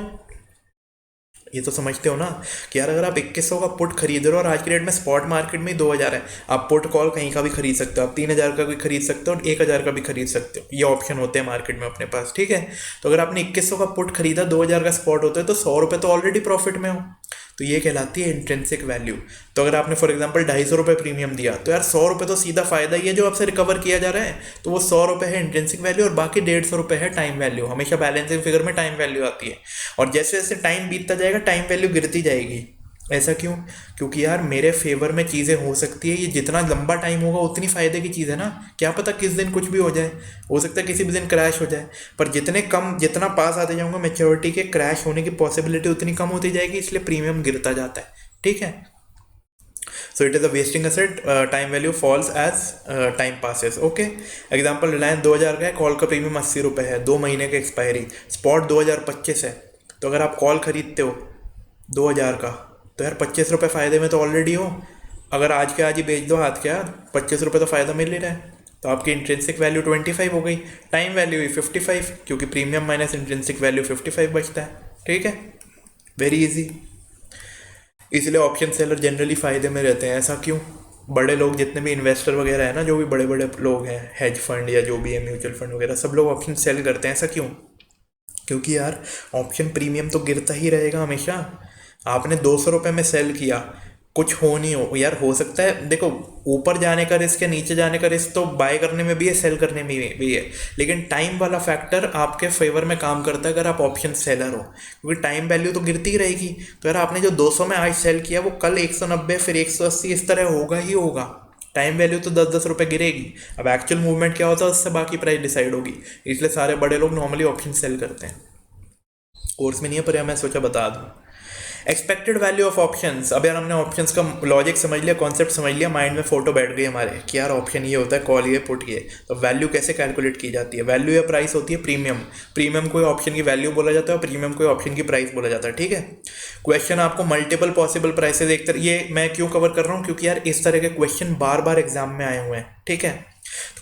ये तो समझते हो ना कि यार अगर आप 2,100 का पुट खरीद रहे हो और आज की डेट में स्पॉट मार्केट में 2,000 है, आप पुट कॉल कहीं का भी खरीद सकते हो, आप 3,000 का भी खरीद सकते हो और 1,000 का भी खरीद सकते हो। ये ऑप्शन होते हैं मार्केट में अपने पास, ठीक है। तो अगर आपने 2,100 का पुट खरीदा, 2,000 का स्पॉट होता है, तो 100 रुपये तो ऑलरेडी प्रॉफिट में हो। तो ये कहलाती है इंट्रिंसिक वैल्यू। तो अगर आपने फॉर एग्जांपल 250 रुपये प्रीमियम दिया, तो यार 100 रुपये तो सीधा फायदा ही है जो आपसे रिकवर किया जा रहा है, तो वो 100 रुपये है इंट्रिंसिक वैल्यू और बाकी 150 रुपये है टाइम वैल्यू। हमेशा बैलेंसिंग फिगर में टाइम वैल्यू आती है, और जैसे जैसे टाइम बीतता जाएगा टाइम वैल्यू गिरती जाएगी। ऐसा क्यों? क्योंकि यार मेरे फेवर में चीज़ें हो सकती है, ये जितना लंबा टाइम होगा उतनी फ़ायदे की चीज़ है ना। क्या पता किस दिन कुछ भी हो जाए, हो सकता है किसी भी दिन क्रैश हो जाए, पर जितना पास आते जाऊंगा मेच्योरिटी के, क्रैश होने की पॉसिबिलिटी उतनी कम होती जाएगी, इसलिए प्रीमियम गिरता जाता है, ठीक है। So it is a wasting asset. Time value falls as time passes. Okay, example Reliance 2,000 का है, कॉल का प्रीमियम 80 रुपये है, 2 महीने का एक्सपायरी, स्पॉट 2,025 है। तो अगर आप कॉल खरीदते हो 2,000 का, तो यार 25 रुपये फ़ायदे में तो ऑलरेडी हो। अगर आज के आज ही बेच दो हाथ के हाथ, 25 रुपये तो फ़ायदा मिल ही रहा है। तो आपकी इंट्रिंसिक वैल्यू 25 हो गई, टाइम वैल्यू हुई 55, क्योंकि प्रीमियम माइनस इंट्रिंसिक वैल्यू 55 बचता है, ठीक है। Very easy. इसलिए ऑप्शन सेलर जनरली फ़ायदे में रहते हैं। ऐसा क्यों? बड़े लोग जितने भी इन्वेस्टर वगैरह है ना, जो भी बड़े बड़े लोग हैं, हेज फंड या जो भी है, म्यूचुअल फंड वगैरह, सब लोग ऑप्शन सेल करते हैं। ऐसा क्यों? क्योंकि यार ऑप्शन प्रीमियम तो गिरता ही रहेगा हमेशा। आपने 200 रुपये में सेल किया, कुछ हो नहीं हो यार, हो सकता है, देखो ऊपर जाने का रिस्क है, नीचे जाने का रिस्क तो बाय करने में भी है, सेल करने में भी है, लेकिन टाइम वाला फैक्टर आपके फेवर में काम करता है अगर आप ऑप्शन सेलर हो, क्योंकि टाइम वैल्यू तो गिरती ही रहेगी। तो यार आपने जो 200 में आज सेल किया, वो कल 190 फिर 180 इस तरह होगा ही होगा। टाइम वैल्यू तो 10-10 रुपये गिरेगी। अब एक्चुअल मूवमेंट क्या होता है, उससे बाकी प्राइस डिसाइड होगी। इसलिए सारे बड़े लोग नॉर्मली ऑप्शन सेल करते हैं। कोर्स में नहीं है पर यार मैं सोचा बता दूँ। Expected value of options. अब यार हमने ऑप्शंस का लॉजिक समझ लिया, कॉन्सेप्ट समझ लिया, माइंड में फोटो बैठ गई हमारे कि यार ऑप्शन ये होता है, कॉल ये, पुट ये। तो वैल्यू कैसे कैलकुलेट की जाती है? वैल्यू या प्राइस होती है प्रीमियम। प्रीमियम को ऑप्शन की वैल्यू बोला जाता है और प्रीमियम को ऑप्शन की प्राइस बोला जाता है, ठीक है। क्वेश्चन आपको मल्टीपल पॉसिबल प्राइसेस, एक तरह ये मैं क्यों कवर कर रहा हूँ, क्योंकि यार इस तरह के क्वेश्चन बार बार एग्जाम में आए हुए हैं, ठीक है।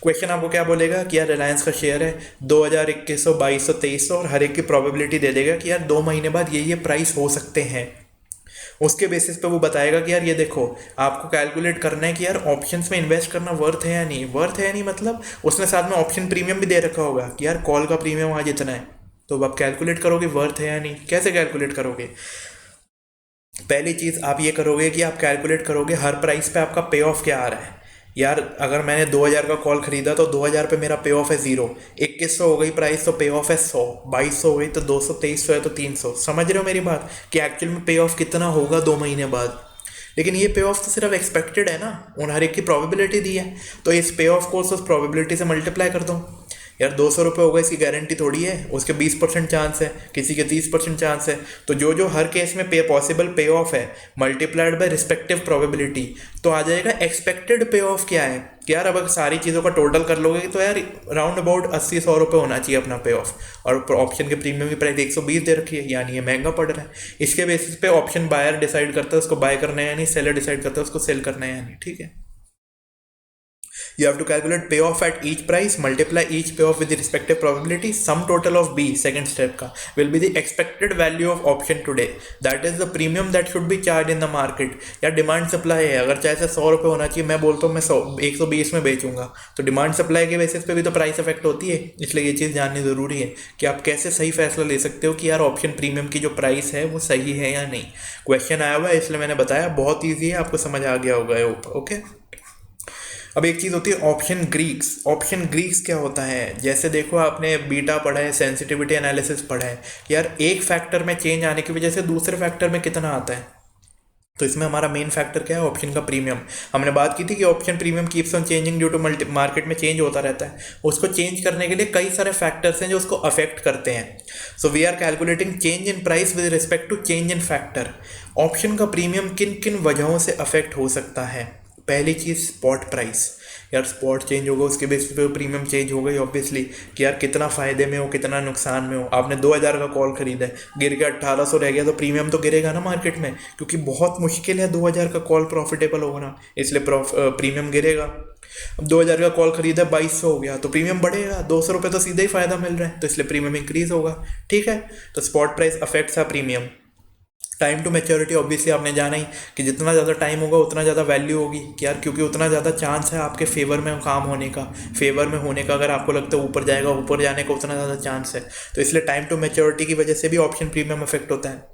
क्वेश्चन आपको क्या बोलेगा कि यार रिलायंस का शेयर है 2,000, 2,100, 2,200, 2,300, और हर एक की प्रोबेबिलिटी दे देगा कि यार 2 महीने बाद ये प्राइस हो सकते हैं। उसके बेसिस पे वो बताएगा कि यार ये देखो, आपको कैलकुलेट करना है कि यार ऑप्शंस में इन्वेस्ट करना वर्थ है या नहीं। वर्थ है या नहीं मतलब उसने साथ में ऑप्शन प्रीमियम भी दे रखा होगा कि यार कॉल का प्रीमियम आज इतना है, तो आप कैलकुलेट करोगे वर्थ है या नहीं। कैसे कैलकुलेट करोगे? पहली चीज़ आप ये करोगे कि आप कैलकुलेट करोगे हर प्राइस पे आपका पे ऑफ क्या आ रहा है। यार अगर मैंने 2,000 का कॉल खरीदा तो 2,000 पे मेरा पे ऑफ है 0, 2,100 हो गई प्राइस तो पे ऑफ है 100, 2,200 हो गई तो 200, 2,300 है तो 300। समझ रहे हो मेरी बात कि एक्चुअल में पे ऑफ कितना होगा 2 महीने बाद। लेकिन ये पे ऑफ तो सिर्फ एक्सपेक्टेड है ना, उन हर एक की प्रोबेबिलिटी दी है, तो इस पे ऑफ को उस प्रोबेबिलिटी से मल्टीप्लाई कर दो। यार 200 रुपये होगा, इसकी गारंटी थोड़ी है, उसके 20% चांस है, किसी के 30% चांस है। तो जो हर केस में पॉसिबल पे ऑफ है मल्टीप्लाइड बाय रिस्पेक्टिव प्रोबेबिलिटी, तो आ जाएगा एक्सपेक्टेड पे ऑफ क्या है। कि यार अब अगर सारी चीज़ों का टोटल कर लोगे तो यार राउंड अबाउट 80-100 रुपये होना चाहिए अपना पे ऑफ, और ऑप्शन के प्रीमियम की प्राइस 120 दे रखी है, यानी ये महंगा पड़ रहा है। इसके बेसिस पे ऑप्शन बायर डिसाइड करता है उसको बाय करना है या नहीं, सेलर डिसाइड करता है उसको सेल करना है या नहीं, ठीक है। You have to calculate payoff at each price, multiply each payoff with the respective probability. Sum total of B, second step का, will be the expected value of option today. That is the premium that should be charged in the market. या demand supply है, अगर चाहे 100 रुपये होना चाहिए, मैं बोलता हूँ मैं 120 में बेचूंगा, तो डिमांड सप्लाई के बेसिस पे भी तो प्राइस अफेक्ट होती है। इसलिए ये चीज़ जाननी ज़रूरी है कि आप कैसे सही फैसला ले सकते हो कि यार ऑप्शन प्रीमियम की जो प्राइस है वो सही है या नहीं। क्वेश्चन आया हुआ है इसलिए मैंने बताया, बहुत ईजी है, आपको समझ आ गया होगा। ओके, अब एक चीज़ होती है ऑप्शन ग्रीक्स। ऑप्शन ग्रीक्स क्या होता है? जैसे देखो आपने बीटा पढ़ा है, सेंसिटिविटी एनालिसिस पढ़ा है, यार एक फैक्टर में चेंज आने की वजह से दूसरे फैक्टर में कितना आता है। तो इसमें हमारा मेन फैक्टर क्या है? ऑप्शन का प्रीमियम। हमने बात की थी कि option premium keeps on changing due to market में चेंज होता रहता है। उसको चेंज करने के लिए कई सारे फैक्टर्स हैं जो उसको अफेक्ट करते हैं। So we are calculating change in price with respect to change in factor. Option का प्रीमियम किन किन वजहों से अफेक्ट हो सकता है? पहली चीज़ स्पॉट प्राइस, यार स्पॉट चेंज होगा उसके बेसिस पे प्रीमियम चेंज होगा ही ऑब्वियसली, कि यार कितना फ़ायदे में हो कितना नुकसान में हो। आपने 2000 का कॉल खरीदा है, गिर के 1800 रह गया तो प्रीमियम तो गिरेगा ना मार्केट में, क्योंकि बहुत मुश्किल है 2000 का कॉल प्रॉफिटेबल होना, इसलिए प्रीमियम गिरेगा। अब 2000 का कॉल खरीदा 2200 हो गया तो प्रीमियम बढ़ेगा, 200 रुपये तो सीधे ही फ़ायदा मिल रहा है, तो इसलिए प्रीमियम इंक्रीज होगा। ठीक है, तो spot price affects a premium. Time to maturity obviously आपने जाना ही कि जितना ज़्यादा टाइम होगा उतना ज़्यादा वैल्यू होगी, कि यार क्योंकि उतना ज़्यादा चांस है आपके फेवर में काम होने का, फेवर में होने का। अगर आपको लगता है ऊपर जाएगा, ऊपर जाने का उतना ज़्यादा चांस है, तो इसलिए टाइम टू मैच्योरिटी की वजह से भी ऑप्शन प्रीमियम इफेक्ट होता है।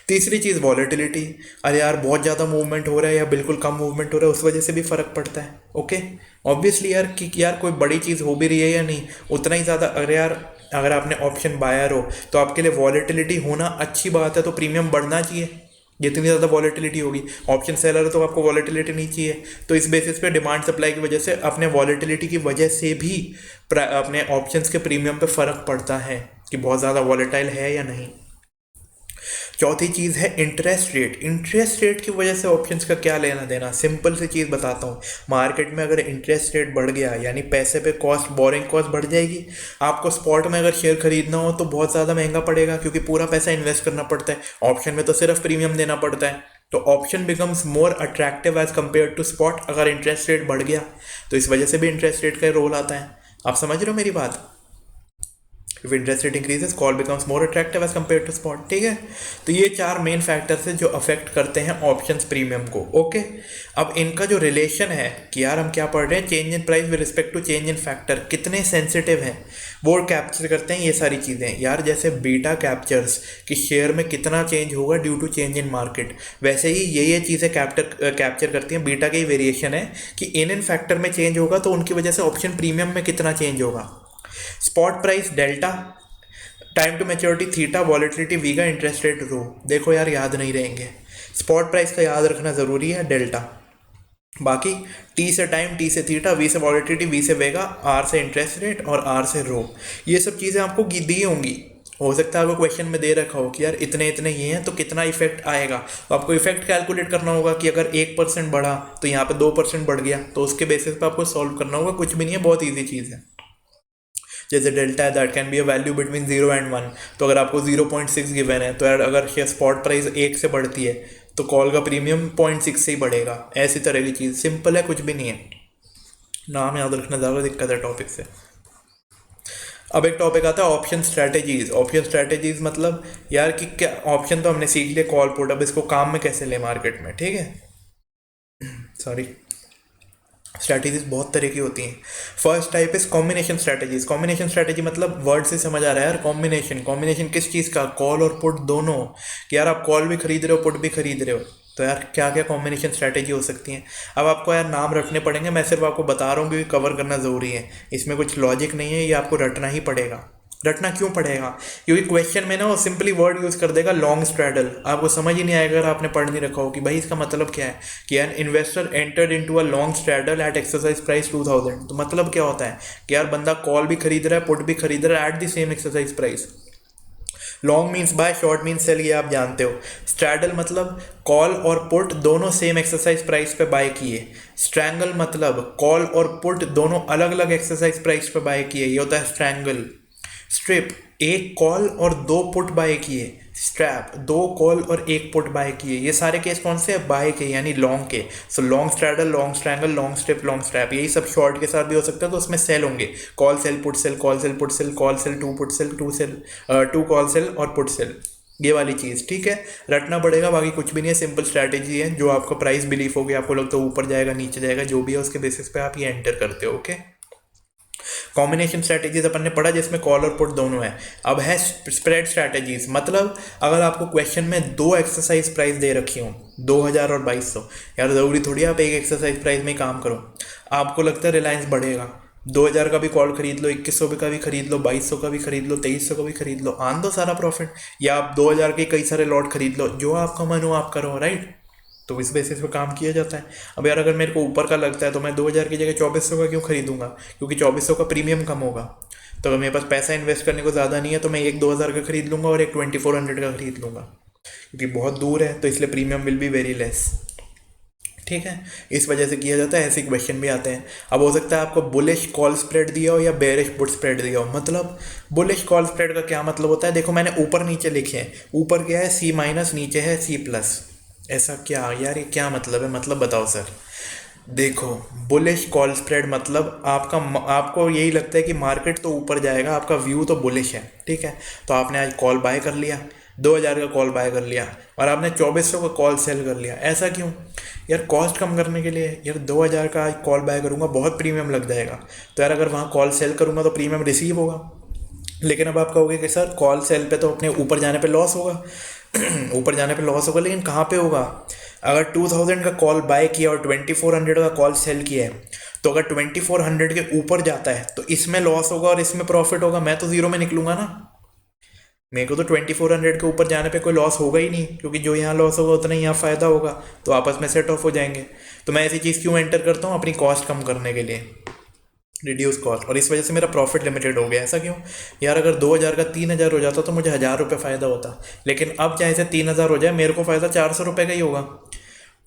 तीसरी चीज़ वॉलेटिलिटी, अरे यार बहुत ज़्यादा मूवमेंट हो रहा है या बिल्कुल कम मूवमेंट हो रहा है, उस वजह से भी फ़र्क पड़ता है। ओके, ऑब्वियसली यार कि यार कोई बड़ी चीज़ हो भी रही है या नहीं, उतना ही ज़्यादा। अरे यार अगर आपने ऑप्शन बायर हो तो आपके लिए वॉलेटिलिटी होना अच्छी बात है, तो प्रीमियम बढ़ना चाहिए जितनी ज़्यादा वॉलेटिलिटी होगी। ऑप्शन सेलर है तो आपको वॉलेटिलिटी नहीं चाहिए, तो इस बेसिस पे डिमांड सप्लाई की वजह से अपने वॉलेटिलिटी की वजह से भी अपने ऑप्शंस के प्रीमियम पे फ़र्क पड़ता है कि बहुत ज़्यादा वॉलेटाइल है या नहीं। चौथी चीज़ है इंटरेस्ट रेट। इंटरेस्ट रेट की वजह से ऑप्शंस का क्या लेना देना, सिंपल सी चीज़ बताता हूँ। मार्केट में अगर इंटरेस्ट रेट बढ़ गया यानी पैसे पे कॉस्ट, बोरिंग कॉस्ट बढ़ जाएगी। आपको स्पॉट में अगर शेयर खरीदना हो तो बहुत ज़्यादा महंगा पड़ेगा, क्योंकि पूरा पैसा इन्वेस्ट करना पड़ता है। ऑप्शन में तो सिर्फ प्रीमियम देना पड़ता है, तो option becomes more attractive as compared to spot अगर इंटरेस्ट रेट बढ़ गया। तो इस वजह से भी इंटरेस्ट रेट का रोल आता है। आप समझ रहे हो मेरी बात? If interest rate increases, call becomes more attractive as compared to spot। ठीक है, तो ये चार मेन फैक्टर्स हैं जो अफेक्ट करते हैं ऑप्शंस प्रीमियम को। ओके, अब इनका जो रिलेशन है कि यार हम क्या पढ़ रहे हैं, change in price with respect to change in factor, कितने सेंसिटिव हैं वो कैप्चर करते हैं ये सारी चीज़ें। यार जैसे बीटा कैप्चर्स कि शेयर में कितना चेंज होगा due to change in market, वैसे ही ये चीज़ें कैप्चर करती हैं। बीटा का ही वेरिएशन है कि इन फैक्टर में चेंज होगा तो उनकी वजह से ऑप्शन प्रीमियम में कितना चेंज होगा। Spot price delta, time to maturity theta, volatility vega, interest rate rho. देखो यार याद नहीं रहेंगे, स्पॉट प्राइस का याद रखना ज़रूरी है, डेल्टा। बाकी टी से टाइम, टी से थीटा, वी से वॉलेटिलिटी, वी से वेगा, आर से इंटरेस्ट रेट और आर से रो। ये सब चीज़ें आपको दी होंगी। हो सकता है आपको क्वेश्चन में दे रखा हो कि यार इतने इतने ये हैं तो कितना इफेक्ट आएगा, तो आपको इफेक्ट कैलकुलेट करना होगा कि अगर 1% बढ़ा तो यहाँ पे 2% बढ़ गया, तो उसके बेसिस पे आपको सॉल्व करना होगा। कुछ भी नहीं है, बहुत ईजी चीज़ है। जैसे डेल्टा है that can be a value between 0 and 1, तो अगर आपको 0.6 गिवन है तो यार अगर शेयर स्पॉट प्राइस 1 से बढ़ती है तो कॉल का प्रीमियम 0.6 से ही बढ़ेगा। ऐसी तरह की चीज़, सिंपल है, कुछ भी नहीं है। नाम याद रखना ज़्यादा दिक्कत है टॉपिक से। अब एक टॉपिक आता है ऑप्शन स्ट्रैटेजीज। ऑप्शन स्ट्रैटेजीज मतलब यार कि क्या, ऑप्शन तो हमने सीख लिया कॉल पुट, अब इसको काम में कैसे ले मार्केट में। ठीक है, सॉरी, स्ट्रैटेजीज बहुत तरह की होती हैं। First type is combination strategies. Combination strategy मतलब वर्ड से समझ आ रहा है यार, कॉम्बिनेशन। कॉम्बिनेशन किस चीज़ का, कॉल और पुट दोनों, कि यार आप कॉल भी खरीद रहे हो पुट भी खरीद रहे हो, तो यार क्या क्या कॉम्बिनेशन स्ट्रैटेजी हो सकती हैं। अब आपको यार नाम रखने पड़ेंगे, मैं सिर्फ आपको बता रहा हूँ कि कवर करना ज़रूरी है, इसमें कुछ लॉजिक नहीं है, ये आपको रटना ही पड़ेगा। रटना क्यों पड़ेगा, क्योंकि क्वेश्चन में ना वो सिंपली वर्ड यूज़ कर देगा लॉन्ग स्ट्रैडल, आपको समझ ही नहीं आएगा अगर आपने पढ़ नहीं रखा हो कि भाई इसका मतलब क्या है। कि an investor entered into a long straddle at exercise price 2000, तो मतलब क्या होता है कि यार बंदा कॉल भी खरीद रहा है पुट भी खरीद रहा है at the same exercise price. Long means buy, short means sell, ये आप जानते हो। स्ट्रैडल मतलब कॉल और पुट दोनों सेम एक्सरसाइज प्राइस पे बाय किए। स्ट्रैंगल मतलब कॉल और पुट दोनों अलग अलग एक्सरसाइज प्राइस पे बाय किए, ये होता है स्ट्रैंगल। स्ट्रिप, एक कॉल और दो पुट बाय किए। स्ट्रैप, दो कॉल और एक पुट बाय किए। ये सारे केस कौन से हैं, बाय के यानी लॉन्ग के। So long straddle, long strangle, long strip, long strap, यही सब शॉर्ट के साथ भी हो सकता है, तो उसमें सेल होंगे। Call sell put sell, call sell put sell, call sell two put sell, two sell two call sell और पुट सेल, ये वाली चीज़। ठीक है, रटना पड़ेगा, बाकी कुछ भी नहीं है, सिंपल स्ट्रैटेजी है। जो आपका प्राइस बिलीव होगी, आपको लगता है ऊपर जाएगा नीचे जाएगा, जो भी है उसके बेसिस पे आप ये एंटर करते हो। ओके, कॉम्बिनेशन स्ट्रैटेजीज अपन ने पढ़ा जिसमें कॉल और पुट दोनों है। अब है स्प्रेड स्ट्रैटेजीज, मतलब अगर आपको क्वेश्चन में दो एक्सरसाइज प्राइस दे रखी हो, 2000 और 2200, यार ज़रूरी थोड़ी आप एक एक्सरसाइज प्राइस में काम करो। आपको लगता है रिलायंस बढ़ेगा, 2000 का भी कॉल खरीद लो, 2100 का भी खरीद लो, 2200 का भी खरीद लो, 2300 का भी खरीद लो, आन दो सारा प्रॉफिट। या आप 2000 के कई सारे लॉट खरीद लो, जो आपका मन हो आप करो, राइट। तो इस बेसिस पे काम किया जाता है। अब यार अगर मेरे को ऊपर का लगता है तो मैं 2000 की जगह 2400 का क्यों खरीदूंगा, क्योंकि 2400 का प्रीमियम कम होगा। तो अगर मेरे पास पैसा इन्वेस्ट करने को ज़्यादा नहीं है तो मैं एक 2000 का खरीद लूँगा और एक 2400 का खरीद लूँगा, क्योंकि बहुत दूर है, तो इसलिए premium will be very less. ठीक है, इस वजह से किया जाता है। ऐसे क्वेश्चन भी आते हैं। अब हो सकता है आपको बुलिश कॉल स्प्रेड दिया हो या बेरिश पुट स्प्रेड दिया हो। मतलब बुलिश कॉल स्प्रेड का क्या मतलब होता है, देखो मैंने ऊपर नीचे लिखे हैं, ऊपर क्या है सी माइनस, नीचे है सी प्लस। ऐसा क्या यार, ये क्या मतलब है, मतलब बताओ सर। देखो बुलिश कॉल स्प्रेड मतलब आपको यही लगता है कि मार्केट तो ऊपर जाएगा, आपका व्यू तो बुलिश है, ठीक है। तो आपने आज कॉल बाय कर लिया, 2000 का कॉल बाय कर लिया और आपने 2400 का कॉल सेल कर लिया। ऐसा क्यों यार, कॉस्ट कम करने के लिए। यार 2000 का आज कॉल बाय करूंगा, बहुत प्रीमियम लग जाएगा, तो यार अगर वहाँ कॉल सेल करूंगा तो प्रीमियम रिसीव होगा। लेकिन अब आप कहोगे कि सर कॉल सेल पे तो अपने ऊपर जाने पे लॉस होगा। ऊपर जाने पे लॉस होगा, लेकिन कहाँ पे होगा। अगर 2000 का कॉल बाय किया और 2400 का कॉल सेल किया है, तो अगर 2400 के ऊपर जाता है तो इसमें लॉस होगा और इसमें प्रॉफिट होगा। मैं तो जीरो में निकलूंगा ना। मेरे को तो 2400 के ऊपर जाने पे कोई लॉस होगा ही नहीं, क्योंकि जो यहाँ लॉस होगा उतना ही यहाँ फ़ायदा होगा, तो आपस में सेट ऑफ हो जाएंगे। तो मैं ऐसी चीज़ क्यों एंटर करता हूँ, अपनी कॉस्ट कम करने के लिए, रिड्यूस कॉस्ट, और इस वजह से मेरा प्रॉफिट लिमिटेड हो गया। ऐसा क्यों यार, अगर 2000 का 3000 हो जाता तो मुझे 1000 रुपये फ़ायदा होता, लेकिन अब चाहे से 3000 हो जाए, मेरे को फ़ायदा 400 रुपये का ही होगा।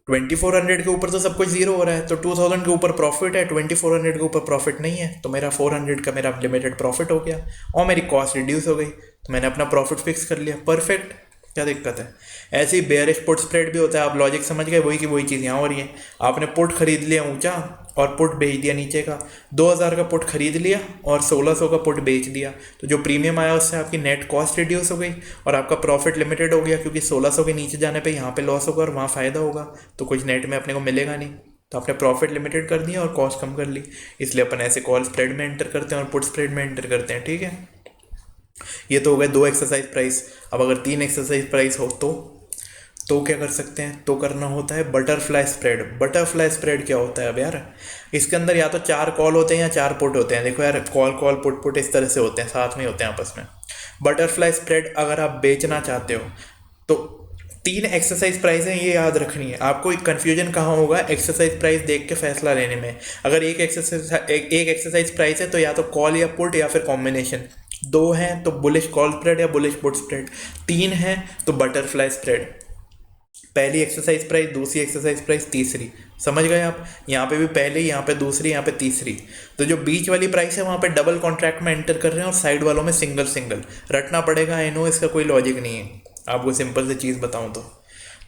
2400 के ऊपर तो सब कुछ जीरो हो रहा है, तो 2000 के ऊपर प्रॉफिट है, 2400 के ऊपर प्रॉफिट नहीं है, तो मेरा 400 का मेरा लिमिटेड प्रॉफिट हो गया और मेरी कॉस्ट रिड्यूस हो गई, तो मैंने अपना प्रॉफिट फिक्स कर लिया। परफेक्ट, क्या दिक्कत है। ऐसे ही बेयरिश पुट स्प्रेड भी होता है, आप लॉजिक समझ गए, वही की वही चीज़ यहाँ हो रही है। आपने पुट खरीद लिया ऊंचा और पुट बेच दिया नीचे का। 2000 का पुट खरीद लिया और 1600 का पुट बेच दिया, तो जो प्रीमियम आया उससे आपकी नेट कॉस्ट रिड्यूस हो गई और आपका प्रॉफिट लिमिटेड हो गया, क्योंकि 1600 के नीचे जाने पे यहाँ पे लॉस होगा और वहाँ फ़ायदा होगा, तो कुछ नेट में अपने को मिलेगा नहीं। तो आपने प्रॉफिट लिमिटेड कर दिया और कॉस्ट कम कर ली। इसलिए अपन ऐसे कॉल स्प्रेड में एंटर करते हैं और पुट स्प्रेड में एंटर करते हैं, ठीक है। ये तो हो गए 2 एक्सरसाइज प्राइस। अब अगर 3 एक्सरसाइज प्राइस हो तो क्या कर सकते हैं, तो करना होता है बटरफ्लाई स्प्रेड। बटरफ्लाई स्प्रेड क्या होता है अब यार, इसके अंदर या तो 4 कॉल होते हैं या 4 पुट होते हैं। देखो यार, कॉल कॉल पुट पुट इस तरह से होते हैं, साथ में होते हैं आपस में। बटरफ्लाई स्प्रेड अगर आप बेचना चाहते हो तो 3 एक्सरसाइज प्राइस है, ये याद रखनी है आपको। एक कन्फ्यूजन कहाँ होगा, एक्सरसाइज प्राइस देख के फैसला लेने में। अगर एक एक्सरसाइज प्राइस है तो या तो कॉल या पुट या फिर कॉम्बिनेशन। 2 हैं तो बुलिश कॉल स्प्रेड या बुलिश पुट स्प्रेड। 3 है तो बटरफ्लाई स्प्रेड। पहली एक्सरसाइज प्राइस, दूसरी एक्सरसाइज प्राइस, तीसरी। समझ गए आप, यहाँ पे भी पहली, यहाँ पे दूसरी, यहाँ पे तीसरी। तो जो बीच वाली प्राइस है वहाँ पे डबल कॉन्ट्रैक्ट में एंटर कर रहे हैं और साइड वालों में सिंगल सिंगल रटना पड़ेगा। आई नो इसका कोई लॉजिक नहीं है, आपको सिंपल सी चीज़ बताऊँ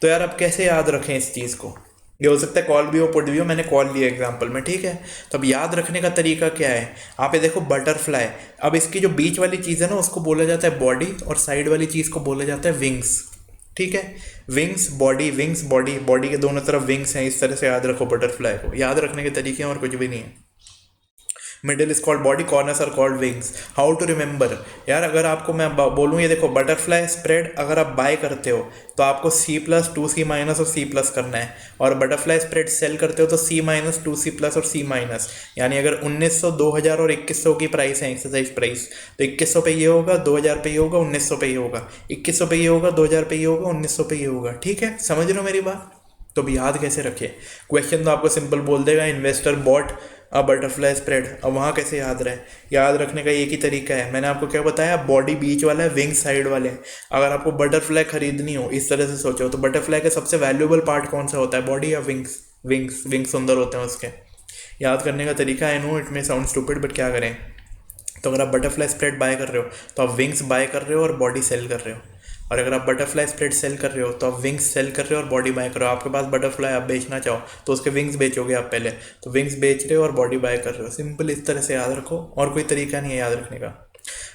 तो यार अब कैसे याद रखें इस चीज़ को। ये हो सकता है कॉल भी हो पुट भी हो, मैंने कॉल लिया एग्जांपल में, ठीक है। तो अब याद रखने का तरीका क्या है, आप ये देखो बटरफ्लाई। अब इसकी जो बीच वाली चीज़ है ना उसको बोला जाता है बॉडी और साइड वाली चीज़ को बोला जाता है विंग्स, ठीक है। विंग्स विंग्स बॉडी, बॉडी के दोनों तरफ विंग्स हैं, इस तरह से याद रखो बटरफ्लाई को। याद रखने के तरीके हैं और कुछ भी नहीं है। Middle is called body, corners are called wings. How to remember यार, अगर आपको मैं बोलूँ, ये देखो बटरफ्लाई स्प्रेड अगर आप बाय करते हो तो आपको C प्लस 2C माइनस और C प्लस करना है, और बटरफ्लाई स्प्रेड सेल करते हो तो C माइनस 2C प्लस और C माइनस। यानी अगर 1900, 2000 और 2100 की प्राइस है एक्सरसाइज प्राइस, तो 2100 पे ये होगा, 2000 पे ये होगा, 1900 पे ये होगा, 2100 पे ये होगा, 2000 पे ये होगा, 1900 पे ये होगा, ठीक है। समझ रहे हो मेरी बात। तो अब याद कैसे रखे, क्वेश्चन तो आपको सिंपल बोल देगा, investor bought a butterfly spread. अब वहाँ कैसे याद रहे, याद रखने का एक ही तरीका है, मैंने आपको क्या बताया, बॉडी बीच वाला है, विंग साइड वाले हैं। अगर आपको बटरफ्लाई खरीदनी हो, इस तरह से सोचो, तो बटरफ्लाई का सबसे वैल्यूएबल पार्ट कौन सा होता है, बॉडी या विंग्स। विंग्स सुंदर होते हैं उसके। याद करने का तरीका, I know it may sound stupid, but क्या करें। तो अगर आप बटरफ्लाई स्प्रेड बाय कर रहे हो तो आप विंग्स बाय कर रहे हो और बॉडी सेल कर रहे हो, और अगर आप बटरफ्लाई स्प्रेड सेल कर रहे हो तो आप विंग्स सेल कर रहे हो और बॉडी बाय कर रहे हो। आपके पास बटरफ्लाई आप बेचना चाहो तो उसके विंग्स बेचोगे आप पहले, तो विंग्स बेच रहे हो और बॉडी बाय कर रहे हो। सिंपल इस तरह से याद रखो, और कोई तरीका नहीं है याद रखने का।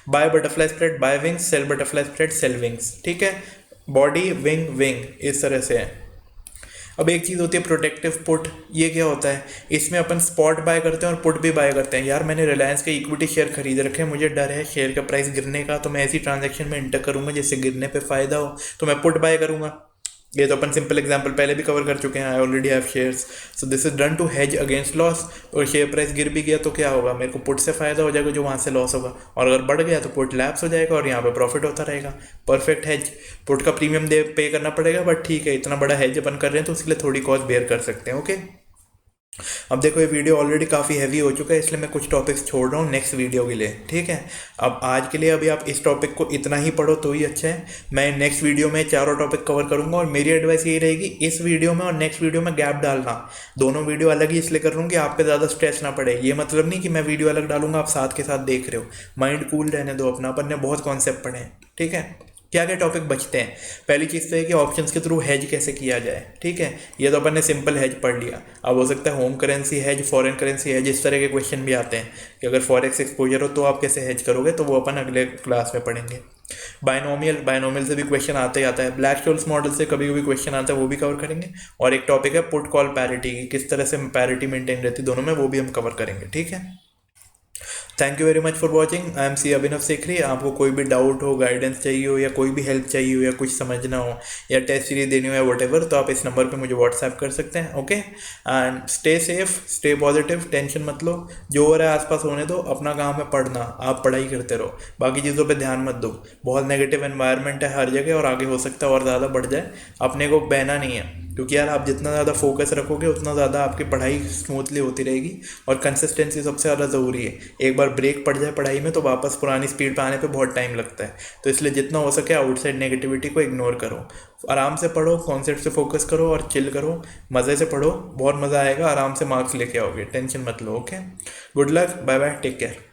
Buy butterfly spread buy wings, sell butterfly spread sell wings, ठीक है। बॉडी विंग विंग इस तरह से है। अब एक चीज़ होती है प्रोटेक्टिव पुट। ये क्या होता है, इसमें अपन स्पॉट बाय करते हैं और पुट भी बाय करते हैं। यार मैंने रिलायंस के इक्विटी शेयर खरीद रखे हैं, मुझे डर है शेयर का प्राइस गिरने का, तो मैं ऐसी ट्रांजैक्शन में एंटर करूंगा जिससे गिरने पे फ़ायदा हो, तो मैं पुट बाय करूंगा। ये तो अपन सिंपल एग्जांपल पहले भी कवर कर चुके हैं, I already have shares, so this is done to hedge against loss. और शेयर प्राइस गिर भी गया तो क्या होगा, मेरे को पुट से फ़ायदा हो जाएगा जो वहाँ से लॉस होगा, और अगर बढ़ गया तो पुट लैप्स हो जाएगा और यहाँ पे प्रॉफिट होता रहेगा। Perfect hedge. पुट का प्रीमियम पे करना पड़ेगा, बट ठीक है, इतना बड़ा हेज अपन कर रहे हैं तो इसलिए थोड़ी कॉस्ट बेयर कर सकते हैं, ओके। अब देखो ये वीडियो ऑलरेडी काफ़ी हैवी हो चुका है, इसलिए मैं कुछ टॉपिक्स छोड़ रहा हूँ नेक्स्ट वीडियो के लिए, ठीक है। अब आज के लिए अभी आप इस टॉपिक को इतना ही पढ़ो तो ही अच्छा है। मैं नेक्स्ट वीडियो में चारों टॉपिक कवर करूँगा, और मेरी एडवाइस यही रहेगी इस वीडियो में और नेक्स्ट वीडियो में गैप डालना। दोनों वीडियो अलग ही इसलिए कर रहा हूँ कि आप पे ज़्यादा स्ट्रेस ना पड़े। ये मतलब नहीं कि मैं वीडियो अलग डालूंगा आप साथ के साथ देख रहे हो, माइंड कूल रहने दो अपना, अपन ने बहुत कॉन्सेप्ट पढ़े हैं, ठीक है। क्या क्या टॉपिक बचते हैं? पहली चीज़ तो है कि ऑप्शंस के थ्रू हेज कैसे किया जाए, ठीक है। ये तो अपन ने सिंपल हेज पढ़ लिया। अब हो सकता है home currency hedge, foreign currency hedge, इस तरह के क्वेश्चन भी आते हैं कि अगर फॉरेक्स एक्सपोजर हो तो आप कैसे हेज करोगे, तो वो अपन अगले क्लास में पढ़ेंगे। बायनोमियल से भी क्वेश्चन आता ही आता है। ब्लैक शोल्स मॉडल से कभी कभी क्वेश्चन आता है, वो भी कवर करेंगे। और एक टॉपिक है पुट कॉल पैरिटी की, किस तरह से पैरिटी मेंटेन रहती है दोनों में, वो भी हम कवर करेंगे, ठीक है। Thank you very much for watching. I am C Abhinav Sikhri. आपको कोई भी डाउट हो, गाइडेंस चाहिए हो, या कोई भी हेल्प चाहिए हो, या कुछ समझना हो, या टेस्ट सीरीज देनी हो, या वट तो आप इस नंबर पे मुझे व्हाट्सएप कर सकते हैं, okay. And stay safe, stay positive, tension मत लो, जो हो रहा है आसपास होने दो, अपना काम है पढ़ना, आप पढ़ाई करते रहो, बाकी चीज़ों पर ध्यान मत दो। बहुत नेगेटिव एनवायरनमेंट है हर जगह, और आगे हो सकता है और ज़्यादा बढ़ जाए। अपने को बहना नहीं है, क्योंकि यार आप जितना ज़्यादा फोकस रखोगे उतना ज़्यादा आपकी पढ़ाई स्मूथली होती रहेगी। और कंसिस्टेंसी सबसे ज़्यादा ज़रूरी है। एक बार ब्रेक पड़ जाए पढ़ाई में तो वापस पुरानी स्पीड पे आने पे बहुत टाइम लगता है। तो इसलिए जितना हो सके आउटसाइड नेगेटिविटी को इग्नोर करो, आराम से पढ़ो, कॉन्सेप्ट से फोकस करो और चिल करो, मज़े से पढ़ो, बहुत मज़ा आएगा, आराम से मार्क्स लेके आओगे, टेंशन मत लो, okay. Good luck, bye bye, take care.